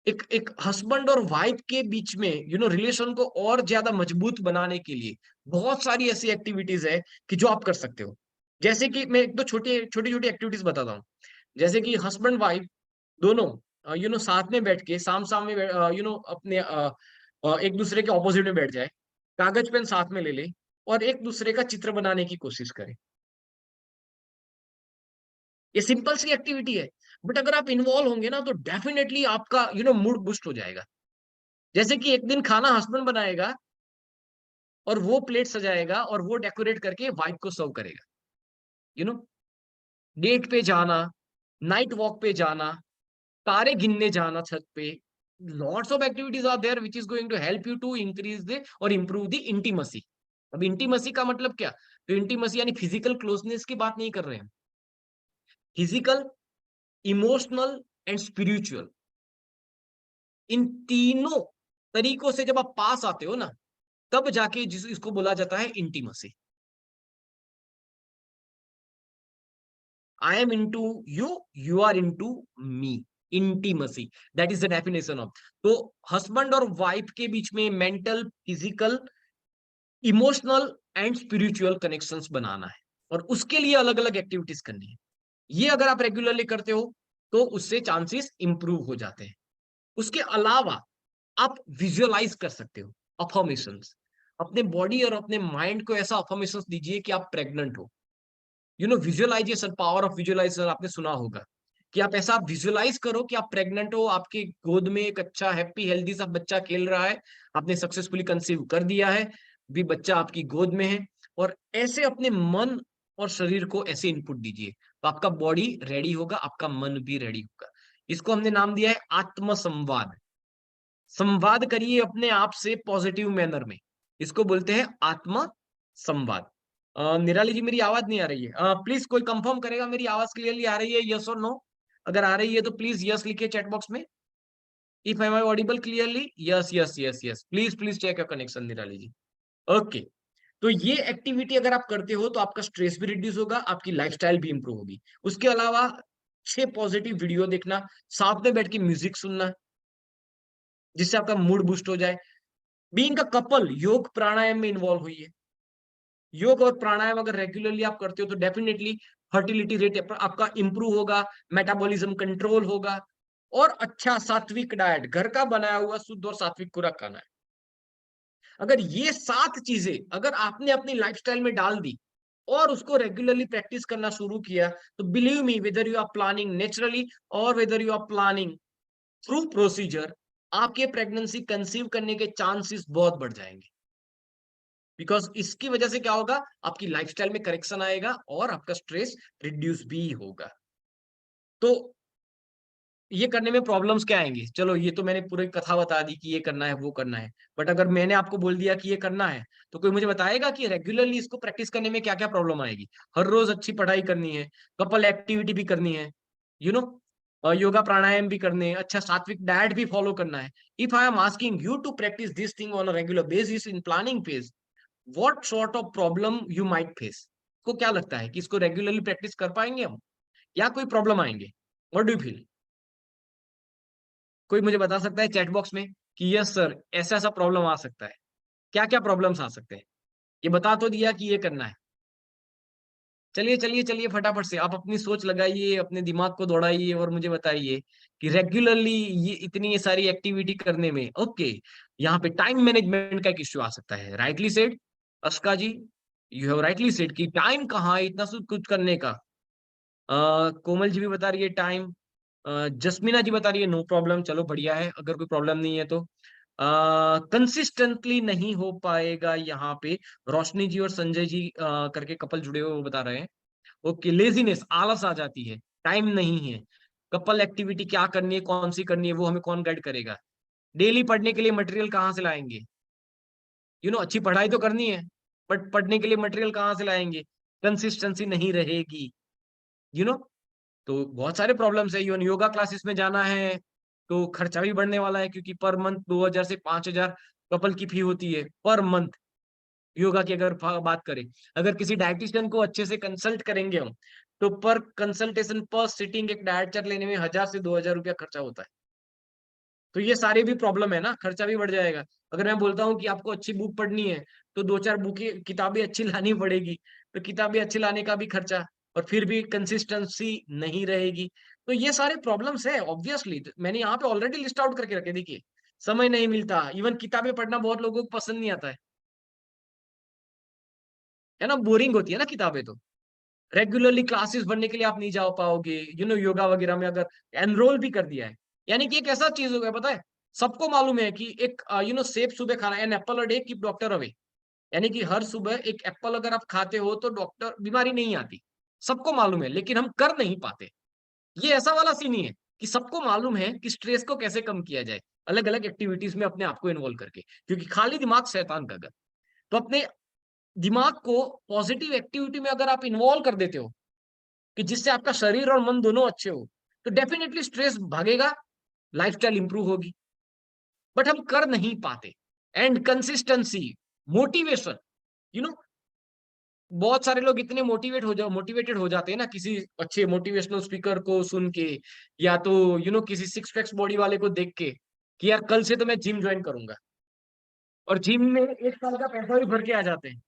एक एक हस्बैंड और वाइफ के बीच में रिलेशन को और ज्यादा मजबूत बनाने के लिए बहुत सारी ऐसी एक्टिविटीज है कि जो आप कर सकते हो। जैसे कि मैं एक दो छोटी छोटी छोटी एक्टिविटीज बताता हूँ। जैसे कि हस्बैंड वाइफ दोनों साथ में बैठ के, साम सामने अपने एक दूसरे के ऑपोजिट में बैठ जाए, कागज पेन साथ में ले ले और एक दूसरे का चित्र बनाने की कोशिश करें। ये सिंपल सी एक्टिविटी है, बट अगर आप इन्वॉल्व होंगे ना तो डेफिनेटली आपका मूड बूस्ट हो जाएगा। जैसे कि एक दिन खाना हस्बैंड बनाएगा और वो प्लेट सजाएगा और वो डेकोरेट करके वाइफ को सर्व करेगा। यू नो डेट पे जाना, नाइट वॉक पे जाना, तारे गिनने जाना छत पे, lots of activities are there which is going to help you to increase the और इंप्रूव द इंटीमेसी। अब इंटीमेसी का मतलब क्या? तो इंटीमेसी यानी फिजिकल क्लोजनेस की बात नहीं कर रहे हैं, फिजिकल, इमोशनल एंड स्पिरिचुअल, इन तीनों तरीकों से जब आप पास आते हो ना, तब जाके जिस इसको बोला जाता है intimacy. I am into you, you are into me. Intimacy. That is the definition of. तो हस्बैंड और वाइफ के बीच में mental, physical, emotional and spiritual connections बनाना है और उसके लिए अलग अलग एक्टिविटीज करनी है। ये अगर आप रेगुलरली करते हो तो उससे चांसेस इंप्रूव हो जाते हैं। उसके अलावा आप विजुअलाइज कर सकते हो अफर्मेशंस। अपने बॉडी और अपने माइंड को ऐसा अफर्मेशंस दीजिए कि आप प्रेग्नेंट हो। विजुअलाइजेशन, पावर ऑफ विजुअलाइजेशन आपने सुना होगा कि आप ऐसा विजुअलाइज करो कि आप प्रेग्नेंट हो, आपके गोद में एक अच्छा हैप्पी हेल्दी सा बच्चा खेल रहा है, आपने सक्सेसफुली कंसीव कर दिया है, भी बच्चा आपकी गोद में है। और ऐसे अपने मन और शरीर को ऐसे इनपुट दीजिए तो आपका बॉडी रेडी होगा, आपका मन भी रेडी होगा। इसको हमने नाम दिया है आत्म संवाद। संवाद करिए अपने आप से पॉजिटिव मैनर में, इसको बोलते हैं आत्म संवाद। निराली जी मेरी आवाज नहीं आ रही है, प्लीज कोई कंफर्म करेगा मेरी आवाज क्लियरली आ रही है, यस और नो? अगर आ रही है तो प्लीज यस लिखिए चैट बॉक्स में। If I audible clearly, yes yes yes yes, please please check your connection Nirali ji. Okay, तो ये एक्टिविटी अगर आप करते हो तो आपका स्ट्रेस भी रिड्यूस होगा, आपकी लाइफस्टाइल भी इंप्रूव होगी। उसके अलावा 6 पॉजिटिव वीडियो देखना, साथ में बैठ के म्यूजिक सुनना जिससे आपका मूड बूस्ट हो जाए। बीइंग अ कपल, योग प्राणायाम में इन्वॉल्व हुई है। योग और प्राणायाम अगर रेगुलरली आप करते हो तो डेफिनेटली फर्टिलिटी रेट आपका इंप्रूव होगा, मेटाबॉलिज्म कंट्रोल होगा और अच्छा सात्विक डाइट, घर का बनाया हुआ शुद्ध और सात्विक खुराक खाना है। अगर ये 7 चीजें अगर आपने अपनी लाइफस्टाइल में डाल दी और उसको रेगुलरली प्रैक्टिस करना शुरू किया तो believe me, whether you are planning naturally और whether you are planning through procedure, आपके प्रेगनेंसी कंसीव करने के चांसेस बहुत बढ़ जाएंगे। बिकॉज इसकी वजह से क्या होगा, आपकी लाइफस्टाइल में करेक्शन आएगा और आपका स्ट्रेस रिड्यूस भी होगा। तो ये करने में प्रॉब्लम्स क्या आएंगी? चलो ये तो मैंने पूरी कथा बता दी कि ये करना है वो करना है, बट अगर मैंने आपको बोल दिया कि ये करना है तो कोई मुझे बताएगा कि रेगुलरली इसको प्रैक्टिस करने में क्या क्या प्रॉब्लम आएगी? हर रोज अच्छी पढ़ाई करनी है, कपल एक्टिविटी भी करनी है, यू नो योगा प्राणायाम भी करने हैं, अच्छा सात्विक डाइट भी फॉलो करना है। If I am asking you to practise this thing on a regular basis in planning phase, what sort of problem you might face? को क्या लगता है कि इसको रेगुलरली प्रैक्टिस कर पाएंगे हम या कोई प्रॉब्लम आएंगे? What do you feel? कोई मुझे बता सकता है चैट बॉक्स में कि यस सर ऐसा ऐसा प्रॉब्लम आ सकता है? क्या क्या प्रॉब्लम्स आ सकते हैं? ये बता तो दिया कि ये करना है। चलिए चलिए चलिए फटाफट से आप अपनी सोच लगाइए, अपने दिमाग को दौड़ाइए और मुझे बताइए कि रेगुलरली ये इतनी सारी एक्टिविटी करने में ओके, यहाँ पे टाइम मैनेजमेंट का एक इश्यू आ सकता है। Rightly said Aska ji, you have rightly said कि टाइम कहाँ है इतना सब कुछ करने का। कोमल जी भी बता रही है टाइम, जस्मीना जी बता रही है नो प्रॉब्लम, चलो बढ़िया है अगर कोई प्रॉब्लम नहीं है तो। कंसिस्टेंटली नहीं हो पाएगा यहाँ पे, रोशनी जी और संजय जी करके कपल जुड़े हुए वो बता रहे हैं। ओके, लेजीनेस, आलस आ जाती है, टाइम नहीं है। कपल एक्टिविटी क्या करनी है, कौन सी करनी है, वो हमें कौन गाइड करेगा? डेली पढ़ने के लिए मटेरियल कहाँ से लाएंगे? अच्छी पढ़ाई तो करनी है बट पढ़ने के लिए मटेरियल कहाँ से लाएंगे? कंसिस्टेंसी नहीं रहेगी। यू नो तो बहुत सारे प्रॉब्लम्स है। इवन योगा क्लासेस में जाना है तो खर्चा भी बढ़ने वाला है क्योंकि पर मंथ 2000 से 5000 कपल की फी होती है पर मंथ। योगा की अगर बात करें, अगर किसी डाइटिशियन को अच्छे से कंसल्ट करेंगे हम तो पर कंसल्टेशन पर सिटिंग एक डाइट लेने में 1000 से 2000 रुपया खर्चा होता है। तो ये सारे भी प्रॉब्लम है ना, खर्चा भी बढ़ जाएगा। अगर मैं बोलता हूँ कि आपको अच्छी बुक पढ़नी है तो 2-4 बुकें किताबें अच्छी लानी पड़ेगी, तो किताबें अच्छी लाने का भी खर्चा और फिर भी कंसिस्टेंसी नहीं रहेगी। तो ये सारे प्रॉब्लम्स है ऑब्वियसली, मैंने यहाँ पे ऑलरेडी लिस्ट आउट करके रखे देखिए। समय नहीं मिलता। इवन किताबें पढ़ना बहुत लोगों को पसंद नहीं आता है ना, बोरिंग होती है ना किताबें तो। रेगुलरली क्लासेस बनने के लिए आप नहीं जा पाओगे, योगा वगैरह में अगर एनरोल भी कर दिया है, यानी कि एक ऐसा चीज हो गया, पता है सबको मालूम है कि एक सेब सुबह खाना, an apple a day keep doctor away, यानी कि हर सुबह एक एप्पल अगर आप खाते हो तो डॉक्टर बीमारी नहीं आती। सबको मालूम है, लेकिन हम कर नहीं पाते। ये ऐसा वाला सीन ही है कि सबको मालूम है कि स्ट्रेस को कैसे कम किया जाए, अलग अलग एक्टिविटीज में अपने आप को इन्वॉल्व करके, क्योंकि खाली दिमाग शैतान का घर। तो अपने दिमाग को पॉजिटिव एक्टिविटी में अगर आप इन्वॉल्व कर देते हो कि जिससे आपका शरीर और मन दोनों अच्छे हो, तो डेफिनेटली स्ट्रेस भागेगा, लाइफस्टाइल इंप्रूव होगी। बट हम कर नहीं पाते। And consistency, motivation, you know बहुत सारे लोग इतने मोटिवेटेड हो जाते हैं ना किसी अच्छे मोटिवेशनल स्पीकर को सुन के, या तो किसी सिक्स पैक्स बॉडी वाले को देख के, कि यार कल से तो मैं जिम ज्वाइन करूंगा, और जिम में 1 साल का पैसा भी भर के आ जाते हैं।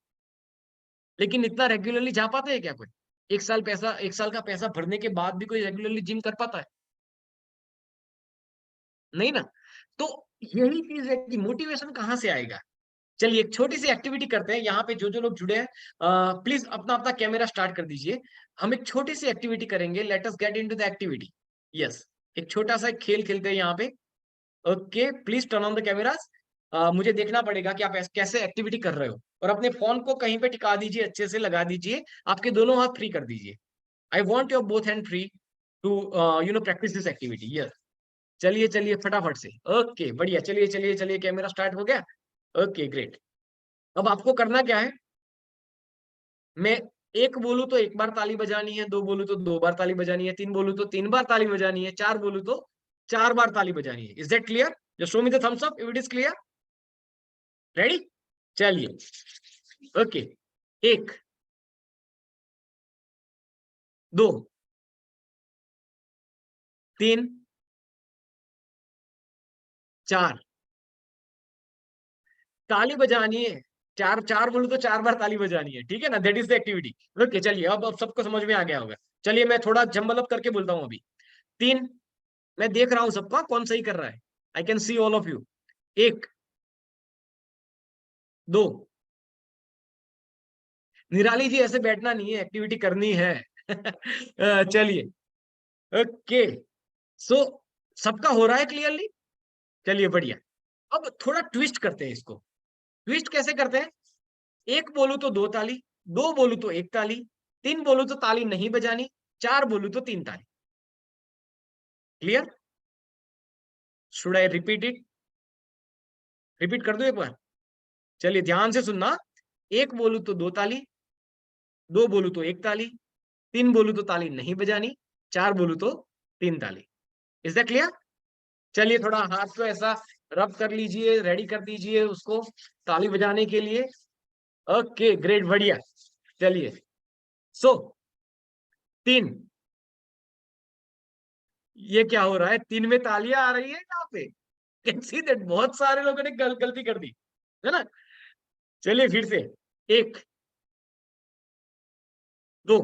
लेकिन इतना रेगुलरली जा पाते हैं क्या कोई? 1 साल का पैसा भरने के बाद भी कोई रेगुलरली जिम कर पाता है? नहीं ना। तो यही चीज है कि मोटिवेशन कहाँ से आएगा। चलिए एक छोटी सी एक्टिविटी करते हैं, यहाँ पे जो जो लोग जुड़े हैं प्लीज अपना अपना कैमरा स्टार्ट कर दीजिए। हम एक छोटी सी एक्टिविटी करेंगे, let us get into the activity. Yes, एक छोटा सा खेल खेलते हैं यहाँ पे। Okay, please turn on the cameras. मुझे देखना पड़ेगा कि आप कैसे एक्टिविटी कर रहे हो, और अपने फोन को कहीं पे टिका दीजिए, अच्छे से लगा दीजिए, आपके दोनों हाथ फ्री कर दीजिए। I want your both hand free to practise this activity. Yes, चलिए चलिए फटाफट से। ओके बढ़िया, चलिए चलिए चलिए, कैमरा स्टार्ट हो गया। Okay great. अब आपको करना क्या है, मैं एक बोलूं तो 1 बार ताली बजानी है, 2 बोलूं तो 2 बार ताली बजानी है, 3 बोलूं तो 3 बार ताली बजानी है, 4 बोलूं तो 4 बार ताली बजानी है। Is that clear? Just show me the thumbs up if it is clear. Ready? चलिए। ओके, 1, 2, 3, 4 ताली बजानी है। चार चार बोलूं तो 4 बार ताली बजानी है, ठीक है ना? That is the activity. Okay चलिए, अब सबको समझ में आ गया होगा। चलिए मैं थोड़ा जम्बल अप करके बोलता हूँ अभी। 3, मैं देख रहा हूं सबका कौन सही कर रहा है। I can see all of you. 1, 2, निराली जी ऐसे बैठना नहीं है, एक्टिविटी करनी है। चलिए। ओके, सो सबका हो रहा है क्लियरली? चलिए बढ़िया। अब थोड़ा ट्विस्ट करते हैं इसको। ट्विस्ट कैसे करते हैं? 1 बोलू तो 2 ताली, 2 बोलू तो 1 ताली, 3 बोलू तो ताली नहीं बजानी, 4 बोलू तो 3 ताली। Clear? Should I repeat it? Repeat कर दो एक बार। चलिए ध्यान से सुनना। 1 बोलू तो 2 ताली, 2 बोलू तो 1 ताली, 3 बोलू तो ताली नहीं बजानी, 4 बोलू तो 3 ताली। Is that clear? चलिए थोड़ा हाथ को ऐसा रब कर लीजिए, रेडी कर दीजिए उसको ताली बजाने के लिए। ओके ग्रेट, बढ़िया। चलिए, सो 3, ये क्या हो रहा है? 3 में तालियां आ रही है यहाँ पे। कैन सी दैट बहुत सारे लोगों ने गलती कर दी है ना। चलिए फिर से। 1, 2,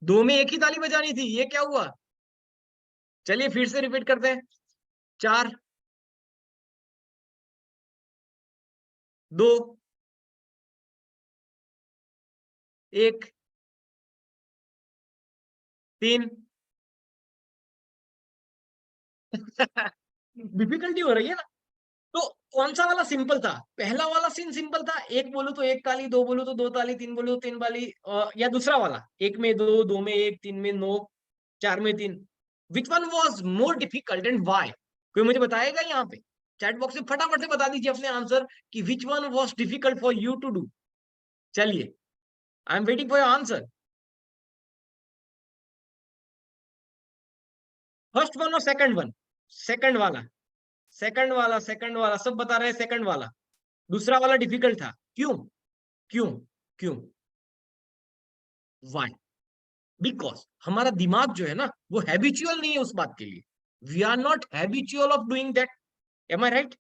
2 में एक ही ताली बजानी थी, ये क्या हुआ? चलिए फिर से रिपीट करते हैं। 4, 2, 1, 3। डिफिकल्टी हो रही है ना। तो कौन सा वाला सिंपल था? पहला वाला सीन सिंपल था, 1 बोलू तो 1 ताली, 2 बोलू तो 2 ताली, 3 बोलू तो 3 ताली, या दूसरा वाला 1 में 2, 2 में 1, 3 में 9, 4 में 3? Which one was more difficult and why? कोई मुझे बताएगा यहाँ पे? चैट बॉक्स में फटाफट से बता दीजिए अपने आंसर कि which one was difficult for you to do. चलिए, I am waiting for your answer. First one और सेकंड वन? सेकंड वाला, सेकंड वाला, सेकंड वाला, सब बता रहे हैं सेकंड वाला। दूसरा वाला डिफिकल्ट था, क्यों? क्यों? क्यों? वाई? बिकॉज हमारा दिमाग जो है ना, वो हैबिचुअल नहीं है उस बात के लिए। We are not habitual of doing that. Am I right?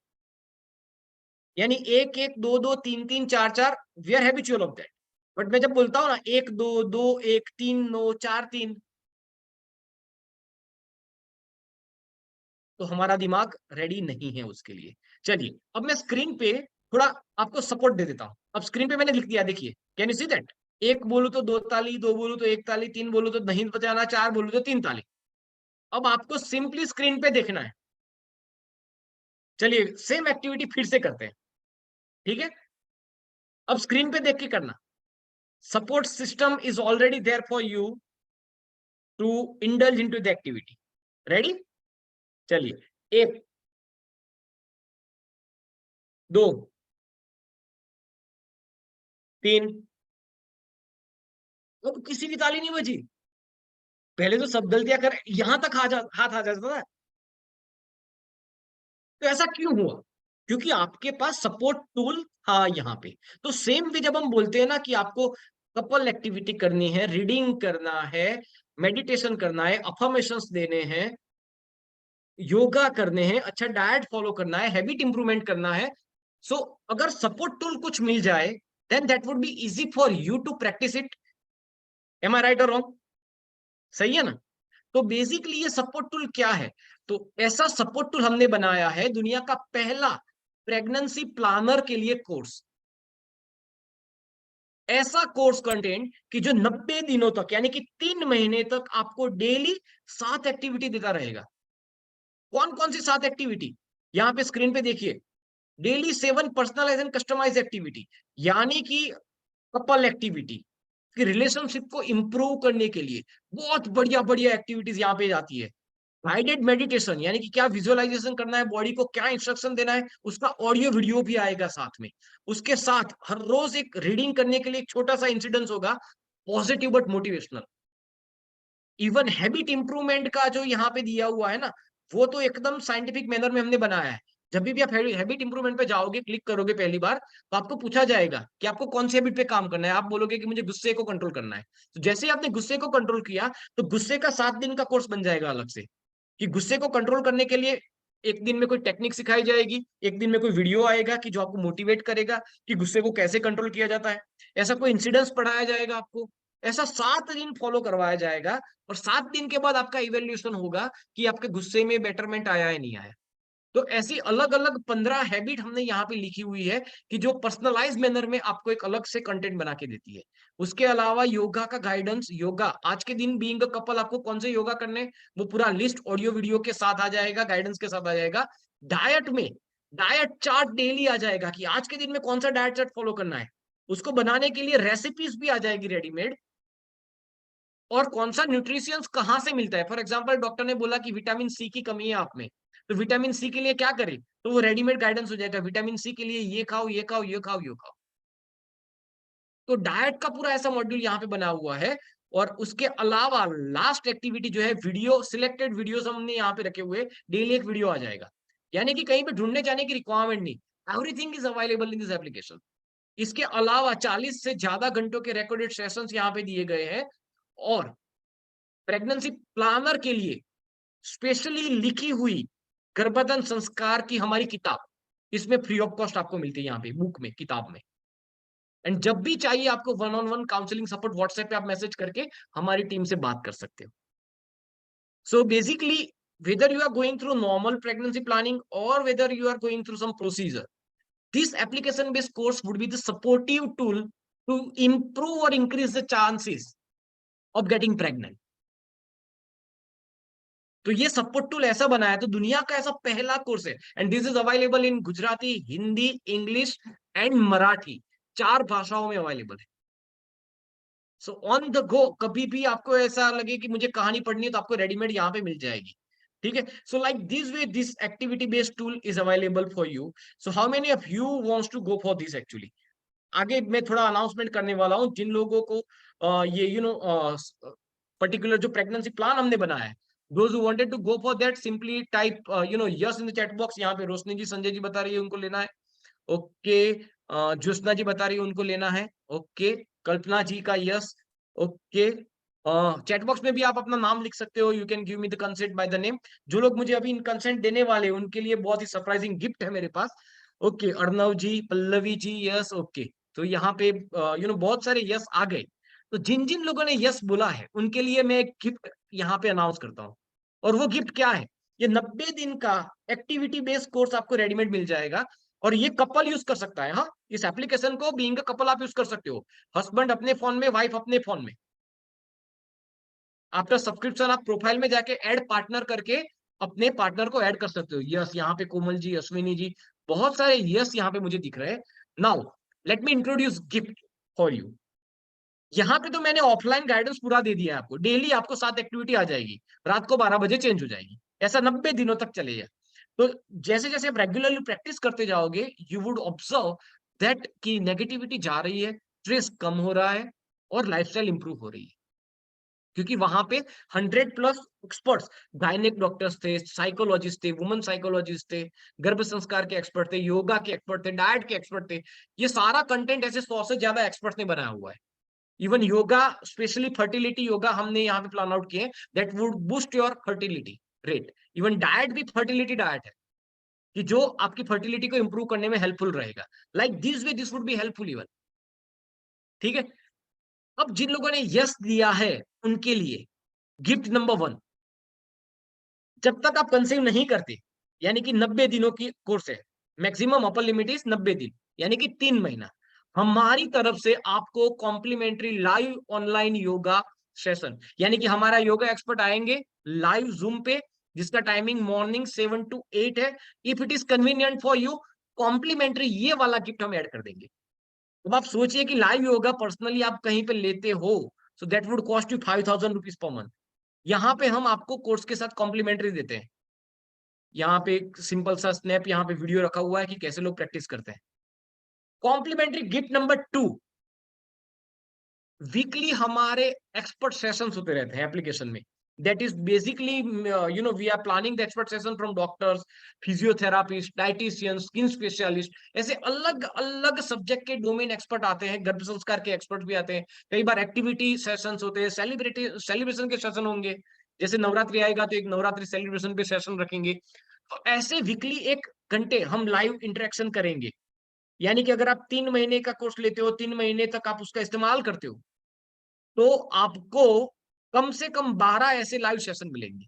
यानी 1 1 2 2 3 3 4 4, we are habitual of that. But मैं जब बोलता हूं ना 1 2 2 1 3 9 4 3, तो हमारा दिमाग रेडी नहीं है उसके लिए। चलिए अब मैं स्क्रीन पे थोड़ा आपको सपोर्ट दे देता हूं। अब स्क्रीन पे मैंने लिख दिया, देखिए, कैन यू सी दैट? एक बोलू तो दो ताली, दो बोलू तो एक ताली, तीन बोलू तो नहीं बजाना, चार बोलू तो तीन ताली। अब आपको सिंपली स्क्रीन पे देखना है। चलिए सेम एक्टिविटी फिर से करते हैं, ठीक है? अब स्क्रीन पे देख के करना। Support system is already there for you to indulge into the activity. Ready? चलिए, एक, दो, तीन। अब किसी की ताली नहीं बजी। पहले तो सब गलतियां कर यहां तक हाथ आ जाता था। तो ऐसा क्यों हुआ? क्योंकि आपके पास सपोर्ट टूल था यहाँ पे। तो सेम वे जब हम बोलते हैं ना कि आपको कपल एक्टिविटी करनी है, रीडिंग करना है, मेडिटेशन करना है, अफर्मेशंस देने हैं, योगा करने हैं, अच्छा डाइट फॉलो करना है, हैबिट इंप्रूवमेंट करना है, सो अगर सपोर्ट टूल कुछ मिल जाए then that would be easy for you to practise it. Am I right और रॉन्ग? सही है ना? तो बेसिकली ये सपोर्ट टूल क्या है? तो ऐसा सपोर्ट टूल हमने बनाया है, दुनिया का पहला प्रेगनेंसी प्लानर के लिए कोर्स। ऐसा कोर्स कंटेंट कि जो 90 दिनों तक यानी कि 3 महीने तक आपको डेली 7 एक्टिविटी देता रहेगा। कौन कौन सी 7 एक्टिविटी? यहां पे स्क्रीन पे देखिए। Daily 7 personalise and customise activity, यानी कि कपल एक्टिविटी कि रिलेशनशिप को इंप्रूव करने के लिए बहुत बढ़िया बढ़िया एक्टिविटीज यहाँ पे जाती है। गाइडेड मेडिटेशन, यानी कि क्या विजुअलाइजेशन करना है, बॉडी को क्या इंस्ट्रक्शन देना है, उसका ऑडियो वीडियो भी आएगा साथ में। उसके साथ हर रोज एक रीडिंग करने के लिए एक छोटा सा इंसिडेंस होगा, positive but motivational. Even habit improvement का जो यहाँ पे दिया हुआ है ना, वो तो एकदम साइंटिफिक मैनर में हमने बनाया है। जब भी आप हैबिट इंप्रूवमेंट पे जाओगे, क्लिक करोगे पहली बार, तो आपको पूछा जाएगा कि आपको कौन सी हैबिट पे काम करना है। आप बोलोगे कि मुझे गुस्से को कंट्रोल करना है। तो जैसे ही आपने गुस्से को कंट्रोल किया, तो गुस्से का 7 दिन का कोर्स बन जाएगा अलग से, कि गुस्से को कंट्रोल करने के लिए एक दिन में कोई टेक्निक सिखाई जाएगी, एक दिन में कोई वीडियो आएगा कि जो आपको मोटिवेट करेगा कि गुस्से को कैसे कंट्रोल किया जाता है। ऐसा कोई इंसिडेंस पढ़ाया जाएगा आपको। ऐसा 7 दिन फॉलो करवाया जाएगा, और 7 दिन के बाद आपका इवेल्युएशन होगा कि आपके गुस्से में बेटरमेंट आया है नहीं आया। तो ऐसी अलग अलग 15 हैबिट हमने यहाँ पे लिखी हुई है कि जो पर्सनलाइज मैनर में आपको एक अलग से कंटेंट बना के देती है। उसके अलावा योगा का गाइडेंस, योगा आज के दिन बीइंग अ कपल आपको कौन से योगा करने, वो पूरा लिस्ट ऑडियो वीडियो के साथ आ जाएगा, गाइडेंस के साथ आ जाएगा। डाइट में डाइट चार्ट डेली आ जाएगा कि आज के दिन में कौन सा डाइट चार्ट फॉलो करना है। उसको बनाने के लिए रेसिपीज भी आ जाएगी रेडीमेड, और कौन सा न्यूट्रिशियंस कहाँ से मिलता है। फॉर एग्जांपल डॉक्टर ने बोला कि विटामिन सी की कमी है आप में, तो विटामिन सी के लिए क्या करें, तो वो रेडीमेड गाइडेंस हो जाएगा, विटामिन सी के लिए ये खाओ, ये खाओ, ये खाओ, ये खाओ। तो डाइट का पूरा ऐसा मॉड्यूल यहाँ पे बना हुआ है। और उसके अलावा लास्ट एक्टिविटी जो है, वीडियो, सिलेक्टेड वीडियोस हमने यहाँ पे रखे हुए, डेली एक वीडियो आ जाएगा, यानी कि कहीं पे ढूंढने जाने की रिक्वायरमेंट नहीं। Everything is available in this application. इसके अलावा 40 से ज्यादा घंटों के रिकॉर्डेड सेशंस यहाँ पे दिए गए हैं, और प्रेगनेंसी प्लानर के लिए स्पेशली लिखी हुई गर्भधारण संस्कार की हमारी किताब, इसमें फ्री ऑफ कॉस्ट आपको मिलती है यहाँ पे बुक में, किताब में। एंड जब भी चाहिए आपको one on one counselling support, WhatsApp पे आप मैसेज करके हमारी टीम से बात कर सकते हो। So basically whether you are going through normal pregnancy planning or whether you are going through some procedure, this application based course would be the supportive tool to improve or increase the chances of getting pregnant. तो ये support tool ऐसा बनाया, तो दुनिया का ऐसा पहला course है, and this is available in Gujarati, Hindi, English and Marathi, 4 भाषाओं में अवेलेबल है। सो ऑन द गो, कभी भी आपको ऐसा लगे कि मुझे कहानी पढ़नी है, तो आपको रेडीमेड यहाँ पे मिल जाएगी। ठीक है? So like this way this activity based tool is available for you. So how many of you wants to go for this actually? आगे मैं थोड़ा अनाउंसमेंट करने वाला हूँ, जिन लोगों को ये पर्टिकुलर जो प्रेगनेंसी प्लान हमने बनाया है, those who wanted to go for that simply type yes in the chat box। यहाँ पे रोशनी जी, संजय जी बता रही है उनको लेना है, ओके। ज्योत्सना जी बता रही है उनको लेना है, ओके। कल्पना जी का यस, ओके। चैट बॉक्स में भी आप अपना नाम लिख सकते हो, you can give me the consent by the name. जो लोग मुझे अभी कंसेंट देने वाले हैं उनके लिए बहुत ही सरप्राइजिंग गिफ्ट है मेरे पास। ओके, अर्णव जी, पल्लवी जी, यस, ओके। तो यहाँ पे बहुत सारे यस आ गए। तो जिन जिन लोगों ने यस बोला है उनके लिए मैं एक गिफ्ट यहाँ पे अनाउंस करता हूँ, और वो गिफ्ट क्या है? ये 90 दिन का एक्टिविटी बेस्ड कोर्स आपको रेडीमेड मिल जाएगा, और ये कपल यूज कर सकता है। हाँ, इस एप्लीकेशन को बीइंग अ कपल आप यूज कर सकते हो, हस्बैंड अपने फोन में, वाइफ अपने फोन में। आफ्टर सब्सक्रिप्शन आप प्रोफाइल में जाके ऐड पार्टनर करके अपने पार्टनर को ऐड कर सकते हो। यस, यहाँ पे कोमल जी, अश्विनी जी, बहुत सारे यस यहाँ पे मुझे दिख रहे हैं। Now let me introduce gift for you. यहाँ पे तो मैंने ऑफलाइन गाइडेंस पूरा दे दिया है आपको, डेली आपको 7 एक्टिविटी आ जाएगी, रात को 12 बजे चेंज हो जाएगी, ऐसा 90 दिनों तक चलेगा। तो जैसे जैसे आप रेगुलरली प्रैक्टिस करते जाओगे, यू वुड ऑब्जर्व दैट कि नेगेटिविटी जा रही है, स्ट्रेस कम हो रहा है, और लाइफस्टाइल इंप्रूव हो रही है। क्योंकि वहां पे 100 प्लस एक्सपर्ट्स, गायनेक डॉक्टर्स थे, साइकोलॉजिस्ट थे, वुमेन साइकोलॉजिस्ट थे, गर्भ संस्कार के एक्सपर्ट थे, योगा के एक्सपर्ट थे, डाइट के एक्सपर्ट थे। ये सारा कंटेंट ऐसे 100 से ज्यादा एक्सपर्ट्स ने बनाया हुआ है। Even yoga, specially fertility yoga हमने यहाँ पे प्लान आउट किए, that would boost your fertility rate. Even diet भी फर्टिलिटी डाइट है, कि जो आपकी फर्टिलिटी को इंप्रूव करने में हेल्पफुल रहेगा। Like this way this would be helpful even. ठीक है, अब जिन लोगों ने यस दिया है उनके लिए गिफ्ट नंबर 1, जब तक आप कंज्यूम नहीं करते, यानी कि 90 दिनों की कोर्स है, मैक्सिमम अपर लिमिट इज 90 दिन, यानी कि 3 महीना, हमारी तरफ से आपको complimentary live online yoga session, यानी कि हमारा योगा एक्सपर्ट आएंगे लाइव जूम पे, जिसका टाइमिंग मॉर्निंग 7 to 8 है। If it is convenient for you, complimentary ये वाला गिफ्ट हम ऐड कर देंगे। अब आप सोचिए कि लाइव योगा पर्सनली आप कहीं पे लेते हो, so that would cost you 5,000 rupees per month. यहाँ पे हम आपको कोर्स के साथ कॉम्प्लीमेंट्री देते हैं। यहाँ पे एक सिंपल सा स्नैप यहाँ पे वीडियो रखा हुआ है कि कैसे लोग प्रैक्टिस करते हैं। कॉम्प्लीमेंट्री गिफ्ट नंबर 2, वीकली हमारे एक्सपर्ट सेशंस होते रहते हैं एप्लीकेशन में। That is basically we are planning the expert session from doctors, physiotherapist, dietitian, skin specialist, ऐसे अलग अलग सब्जेक्ट के डोमेन एक्सपर्ट आते हैं, गर्भ संस्कार के एक्सपर्ट भी आते हैं। कई बार एक्टिविटी सेशंस होते हैं, सेलिब्रेशन के सेशन होंगे, जैसे नवरात्रि आएगा तो एक नवरात्रि सेलिब्रेशन पे सेशन रखेंगे। तो ऐसे वीकली 1 घंटे हम लाइव इंटरेक्शन करेंगे। यानी कि अगर आप 3 महीने का कोर्स लेते हो, 3 महीने तक आप उसका इस्तेमाल करते हो, तो आपको कम से कम 12 ऐसे लाइव सेशन मिलेंगे,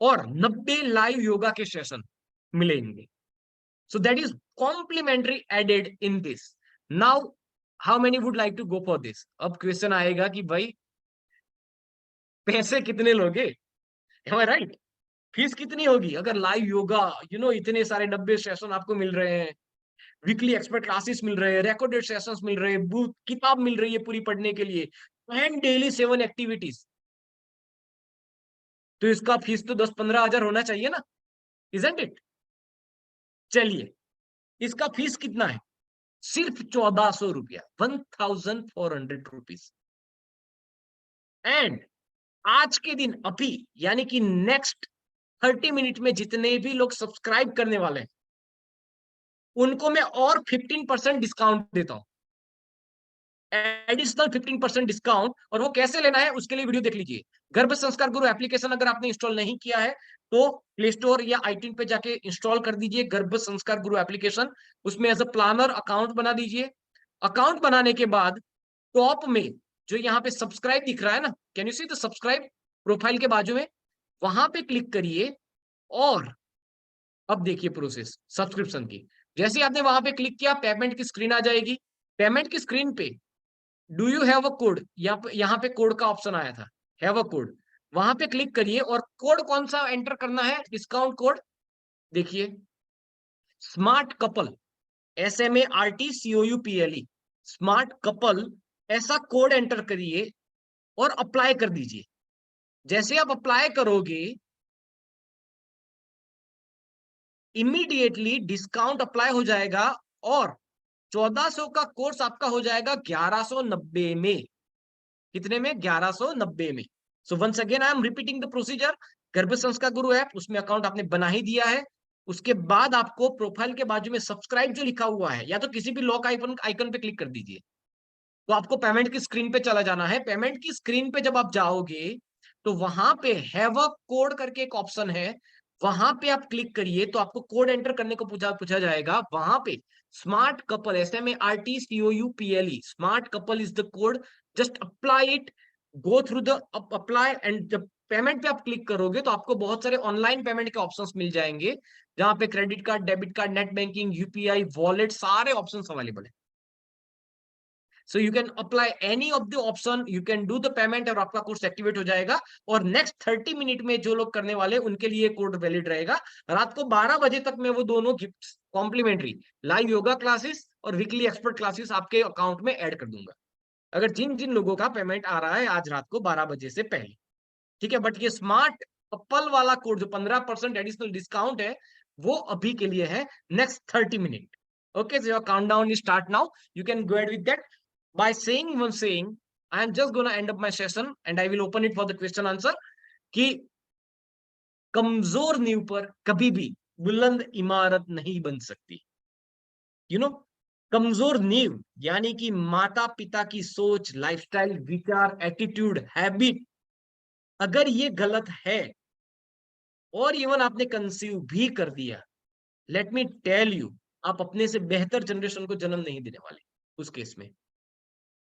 और 90 लाइव योगा के सेशन मिलेंगे। So that is complimentary added in this. Now how many would like to go for this? अब क्वेश्चन आएगा कि भाई पैसे कितने लोगे? M I right? फीस कितनी होगी अगर लाइव योगा, इतने सारे 90 सेशन आपको मिल रहे हैं, वीकली एक्सपर्ट क्लासेस मिल रहे हैं, रिकॉर्डेड सेशंस मिल रहे हैं, बुक किताब मिल रही है पूरी पढ़ने के लिए, एंड डेली 7 एक्टिविटीज, तो इसका फीस तो 10-15 हजार होना चाहिए ना, इजंट इट? चलिए, इसका फीस कितना है? सिर्फ 1400 रुपया, 1400 रुपीज। एंड आज के दिन अभी, यानी कि नेक्स्ट 30 मिनट में जितने भी लोग सब्सक्राइब करने वाले हैं, उनको मैं और 15% डिस्काउंट देता हूं, एडिशनल 15% डिस्काउंट। और वो कैसे लेना है उसके लिए वीडियो देख लीजिए। गर्भ संस्कार गुरु एप्लीकेशन अगर आपने इंस्टॉल नहीं किया है, तो प्ले स्टोर या आईट्यून पे जाके इंस्टॉल कर दीजिए गर्भ संस्कार गुरु एप्लीकेशन। उसमें एज अ प्लानर अकाउंट बना दीजिए। अकाउंट बनाने के बाद टॉप में जो यहाँ पे सब्सक्राइब दिख रहा है ना, can you see the subscribe profile के बाजू में, वहां पे क्लिक करिए। और अब देखिए प्रोसेस सब्सक्रिप्शन की। जैसे आपने वहां पे क्लिक किया, पेमेंट की स्क्रीन आ जाएगी। पेमेंट की स्क्रीन पे do you have a code, यहाँ पे कोड का ऑप्शन आया था, हैव अ कोड, वहां पे क्लिक करिए। और कोड कौन सा एंटर करना है? डिस्काउंट कोड देखिए, smart couple, SMARTCOUPLE, smart couple, ऐसा कोड एंटर करिए और अप्लाई कर दीजिए। जैसे आप अप्लाई करोगे, इमीडिएटली डिस्काउंट अप्लाई हो जाएगा, और 1400 का कोर्स आपका हो जाएगा 1190 में। कितने में? 1190 में। So once again I am repeating the procedure. Garbh Sanskar Guru app, उसमें अकाउंट आपने बना ही दिया है। उसके बाद आपको प्रोफाइल के बाजू में सब्सक्राइब जो लिखा हुआ है, या तो किसी भी लॉक आइकन पे क्लिक कर दीजिए, तो आपको पेमेंट की स्क्रीन पे चला जाना है। पेमेंट की स्क्रीन पे जब आप जाओगे, तो वहां पे हैव अ कोड करके एक ऑप्शन है, वहां पे आप क्लिक करिए, तो आपको कोड एंटर करने को पूछा जाएगा। वहां पे smart couple, SMARTCOUPLE, smart couple is the code, just apply it. Go through the apply, and जब पेमेंट पे आप क्लिक करोगे तो आपको बहुत सारे ऑनलाइन पेमेंट के ऑप्शंस मिल जाएंगे, जहां पे credit card, debit card, net banking, UPI, wallet, सारे ऑप्शंस अवेलेबल है. So you can apply any of the option, you can do the payment और आपका कोर्स एक्टिवेट हो जाएगा. और नेक्स्ट 30 मिनट में जो लोग करने वाले उनके लिए कोड वैलिड रहेगा. रात को 12 बजे तक मैं वो दोनों gift complimentary, live yoga classes और वीकली एक्सपर्ट क्लासेस आपके अकाउंट में ऐड कर दूंगा, अगर जिन जिन लोगों का पेमेंट आ रहा है आज रात को 12 बजे से पहले. ठीक है, बट ये स्मार्ट कपल वाला कोड जो 15% एडिशनल डिस्काउंट है, वो अभी के लिए है, next 30 minute. Okay, so your countdown start now. You can go ahead with that by saying I am just gonna end up my session and I will open it for the question answer. कि कमजोर नींव पर कभी भी बुलंद इमारत नहीं बन सकती. यू नो, कमजोर नींव यानी कि माता पिता की सोच, लाइफस्टाइल, विचार, एटीट्यूड, हैबिट, अगर ये गलत है और इवन आपने कंसीव भी कर दिया, लेट मी टेल यू, आप अपने से बेहतर जनरेशन को जन्म नहीं देने वाले. उस केस में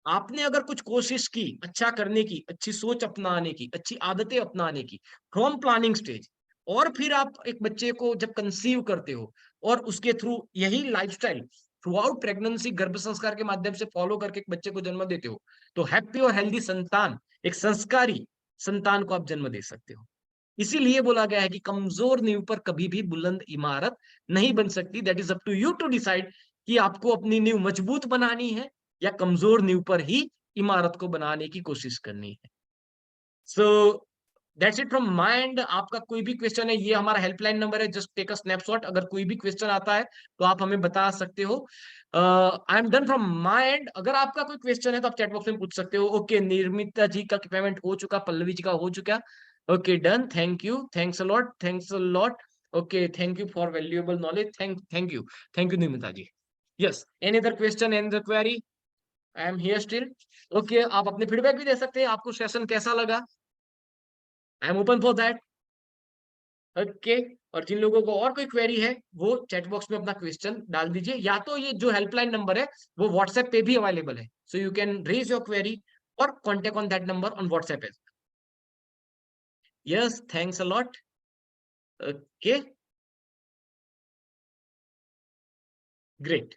आपने अगर कुछ कोशिश की अच्छा करने की, अच्छी सोच अपनाने की, अच्छी आदतें अपनाने की फ्रॉम प्लानिंग स्टेज, और फिर आप एक बच्चे को जब कंसीव करते हो और उसके थ्रू यही लाइफस्टाइल थ्रू आउट प्रेगनेंसी गर्भ संस्कार के माध्यम से फॉलो करके एक बच्चे को जन्म देते हो, तो हैप्पी और हेल्दी संतान, एक संस्कारी संतान को आप जन्म दे सकते हो. इसीलिए बोला गया है कि कमजोर नींव पर कभी भी बुलंद इमारत नहीं बन सकती. That is up to you to decide कि आपको अपनी नींव मजबूत बनानी है या कमजोर नींव पर ही इमारत को बनाने की कोशिश करनी है. सो that's it from my and. आपका कोई भी क्वेश्चन है, ये हमारा हेल्पलाइन नंबर है, जस्ट टेक अ स्नैपशॉट. अगर कोई भी क्वेश्चन आता है तो आप हमें बता सकते हो. I am done from my and. अगर आपका कोई क्वेश्चन है तो आप चैट बॉक्स में पूछ सकते हो. ओके, निर्मिता जी का पेमेंट हो चुका, पल्लवी जी का हो चुका. Okay, done. Thank you, thanks a lot, thanks a lot. Okay, thank you for valuable knowledge. Thank you Nirmita ji. Yes, any other question, any other query? I am here still. Okay, आप अपने feedback भी दे सकते हैं, आपको session कैसा लगा. I am open for that. Okay, और जिन लोगों को और कोई क्वेरी है वो चैट बॉक्स में अपना क्वेश्चन डाल दीजिए, या तो ये जो हेल्पलाइन नंबर है वो व्हाट्सएप पे भी अवेलेबल है, so you can raise your query और contact on that number on WhatsApp. Yes, thanks a lot. Okay, great.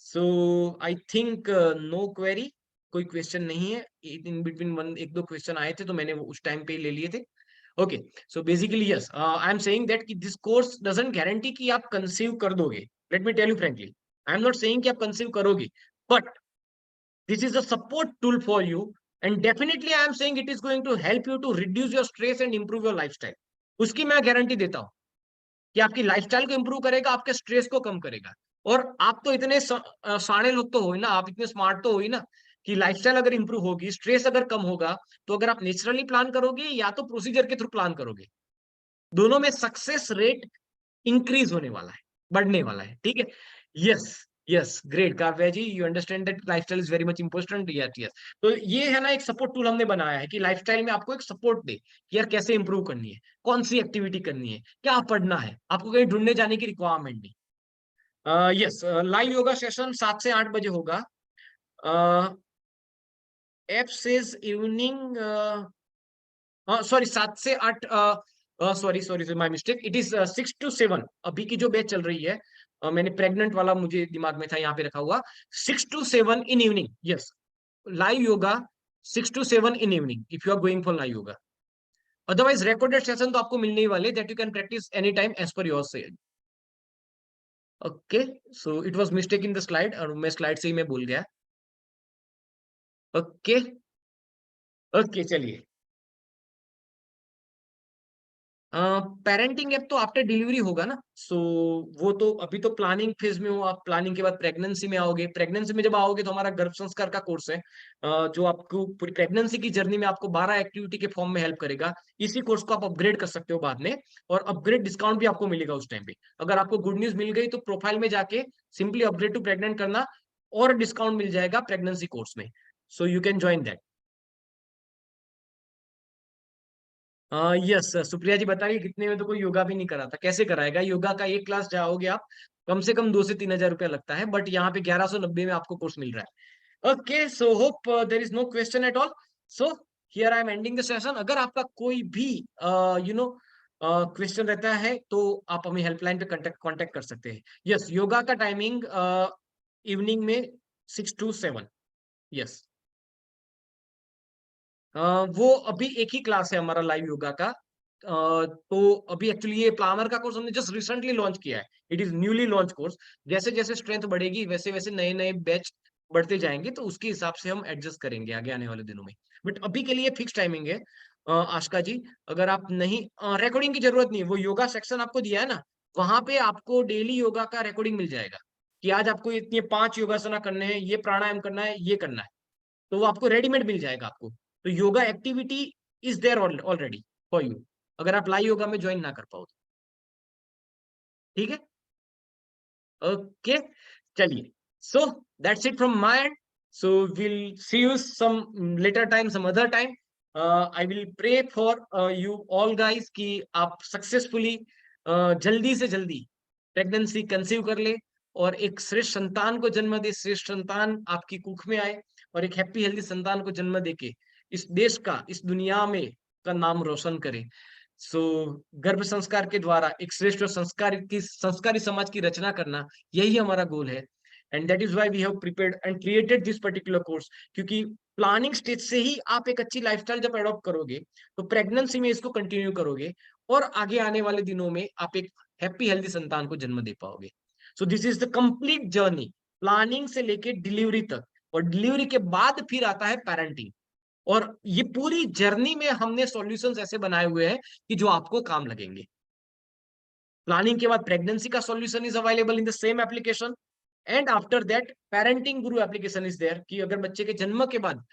So I think no query, कोई क्वेश्चन नहीं है. इन बिटवीन वन एक दो क्वेश्चन आए थे तो मैंने वो उस टाइम पे ही ले लिए थे. Okay, so basically yes, I am saying that कि दिस कोर्स डजंट गारंटी कि आप कंसीव कर दोगे. Let me tell you frankly, I am not saying कि आप कंसीव करोगे, but this is a support tool for you, and definitely I am saying it is going to help you to reduce your stress and improve your lifestyle. उसकी मैं guarantee देता हूं कि आपकी lifestyle को इंप्रूव करेगा, आपके स्ट्रेस को कम करेगा. और आप तो इतने सारे लोग तो हो ही ना, आप इतने स्मार्ट तो हो ही ना, कि लाइफस्टाइल अगर इंप्रूव होगी, स्ट्रेस अगर कम होगा, तो अगर आप नेचुरली प्लान करोगे या तो प्रोसीजर के थ्रू प्लान करोगे, दोनों में सक्सेस रेट इंक्रीज होने वाला है, बढ़ने वाला है. ठीक है. Yes, yes, great Kavya ji, you understand that lifestyle is very much important. Yes, yes. तो ये है ना, एक सपोर्ट टूल हमने बनाया है कि लाइफस्टाइल में आपको एक सपोर्ट दे कि यार कैसे इंप्रूव करनी है, कौन सी एक्टिविटी करनी है, क्या पढ़ना है, आपको कहीं ढूंढने जाने की रिक्वायरमेंट नहीं. यस, लाइव योगा सेशन 7 से 8 बजे होगा. एप सेज इवनिंग, सॉरी 7 से 8, sorry sorry my mistake, it is 6 to 7. अभी की जो बैच चल रही है, मैंने प्रेग्नेंट वाला मुझे दिमाग में था, यहाँ पे रखा हुआ 6 to 7 in evening. Yes, live yoga 6 to 7 in evening if you are going for live yoga. Otherwise recorded session तो आपको मिलने ही वाले, that you can practice any time as per your say. Okay, so it was mistake in the slide, और मैं slide से ही मैं भूल गया. ओके, ओके, चलिए. पेरेंटिंग ऐप तो आफ्टर डिलीवरी होगा ना, सो वो तो अभी तो प्लानिंग फेज में हो आप. प्लानिंग के बाद प्रेगनेंसी में आओगे, प्रेगनेंसी में जब आओगे तो हमारा गर्भ संस्कार का कोर्स है, जो आपको पूरी प्रेगनेंसी की जर्नी में आपको 12 एक्टिविटी के फॉर्म में हेल्प करेगा. इसी कोर्स को आप अपग्रेड कर सकते हो बाद में, और अपग्रेड डिस्काउंट भी आपको मिलेगा उस टाइम पे. अगर आपको गुड न्यूज मिल गई तो प्रोफाइल में जाके सिंपली अपग्रेड टू प्रेग्नेंट करना, और डिस्काउंट मिल जाएगा प्रेगनेंसी कोर्स में. So you can join that. Yes, Supriya ji बता रही है कितने में तो कोई योगा भी नहीं कराता, कैसे कराएगा योगा का. एक क्लास जाओगे आप, कम से कम 2 से 3 हजार रुपया लगता है, बट यहाँ पे 1190 में आपको कोर्स मिल रहा है. Okay, so hope there is no question at all. So here I am ending the session. अगर आपका कोई भी क्वेश्चन रहता है तो आप हमें हेल्पलाइन पे कांटेक्ट कर सकते हैं। यस, योगा का टाइमिंग इवनिंग में 6 to 7। यस, वो अभी एक ही क्लास है हमारा लाइव योगा का। तो अभी एक्चुअली ये प्लानर का कोर्स हमने जस्ट रिसेंटली लॉन्च किया है। It is newly launch course. जैसे जैसे स्ट्रेंथ बढ़ेगी वैसे वैसे नए नए बैच बढ़ते जाएंगे, तो उसके हिसाब से हम एडजस्ट करेंगे आगे आने वाले दिनों में। बट अभी के लिए फिक्स टाइमिंग है। आशका जी, अगर आप नहीं, रिकॉर्डिंग की जरूरत नहीं है, वो योगा सेक्शन आपको दिया है ना, वहां पे आपको डेली योगा का रिकॉर्डिंग मिल जाएगा कि आज आपको इतने 5 योगासना करने हैं, ये प्राणायाम करना है, ये करना है। तो वो आपको रेडीमेड मिल जाएगा आपको। तो yoga activity is there already for you, अगर आप लाइव योगा में ज्वाइन ना कर पाओ तो। ठीक है, ओके, चलिए। So that's it from my end. So will see you some later time, some other time. I will pray for you all guys कि आप सक्सेसफुली जल्दी से जल्दी प्रेगनेंसी कंसीव कर ले और एक श्रेष्ठ संतान को जन्म दे, श्रेष्ठ संतान आपकी कुख में आए और एक हैप्पी हेल्दी संतान को जन्म देके इस देश का, इस दुनिया में का नाम रोशन करे। सो गर्भ संस्कार के द्वारा एक श्रेष्ठ और संस्कारी समाज की रचना करना, यही हमारा गोल है। And that is why we have prepared and created this particular course. क्योंकि प्लानिंग स्टेज से ही आप एक अच्छी लाइफस्टाइल जब अडॉप्ट करोगे, तो प्रेगनेंसी में इसको कंटिन्यू करोगे और आगे आने वाले दिनों में आप एक हैप्पी हेल्दी संतान को जन्म दे पाओगे। सो this is the complete journey, planning से लेके डिलीवरी तक, और डिलीवरी के बाद फिर आता है पेरेंटिंग। और ये पूरी जर्नी में हमने सॉल्यूशंस ऐसे बनाए हुए हैं कि जो आपको काम लगेंगे। प्लानिंग के बाद प्रेगनेंसी का solution is available in the same application, and after that parenting Guru application is there कि अगर बच्चे के जन्म के बाद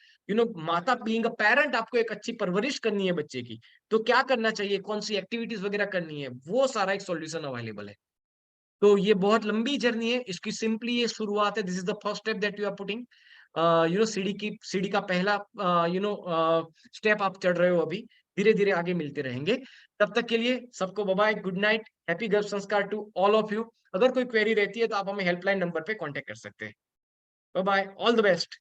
माता बीइंग अ पेरेंट आपको एक अच्छी परवरिश करनी है बच्चे की, तो क्या करना चाहिए, कौन सी एक्टिविटीज वगैरह करनी है, वो सारा एक सॉल्यूशन अवेलेबल है। तो ये बहुत लंबी जर्नी है, इसकी सिंपली ये शुरुआत है। This is the first step that you are putting. सीढ़ी का पहला स्टेप आप चढ़ रहे हो अभी। धीरे धीरे आगे मिलते रहेंगे। तब तक के लिए सबको bye bye, good night, happy Garbh Sanskar to all of you. अगर कोई क्वेरी रहती है तो आप हमें हेल्पलाइन नंबर पे कांटेक्ट कर सकते हैं। Bye bye, all the best.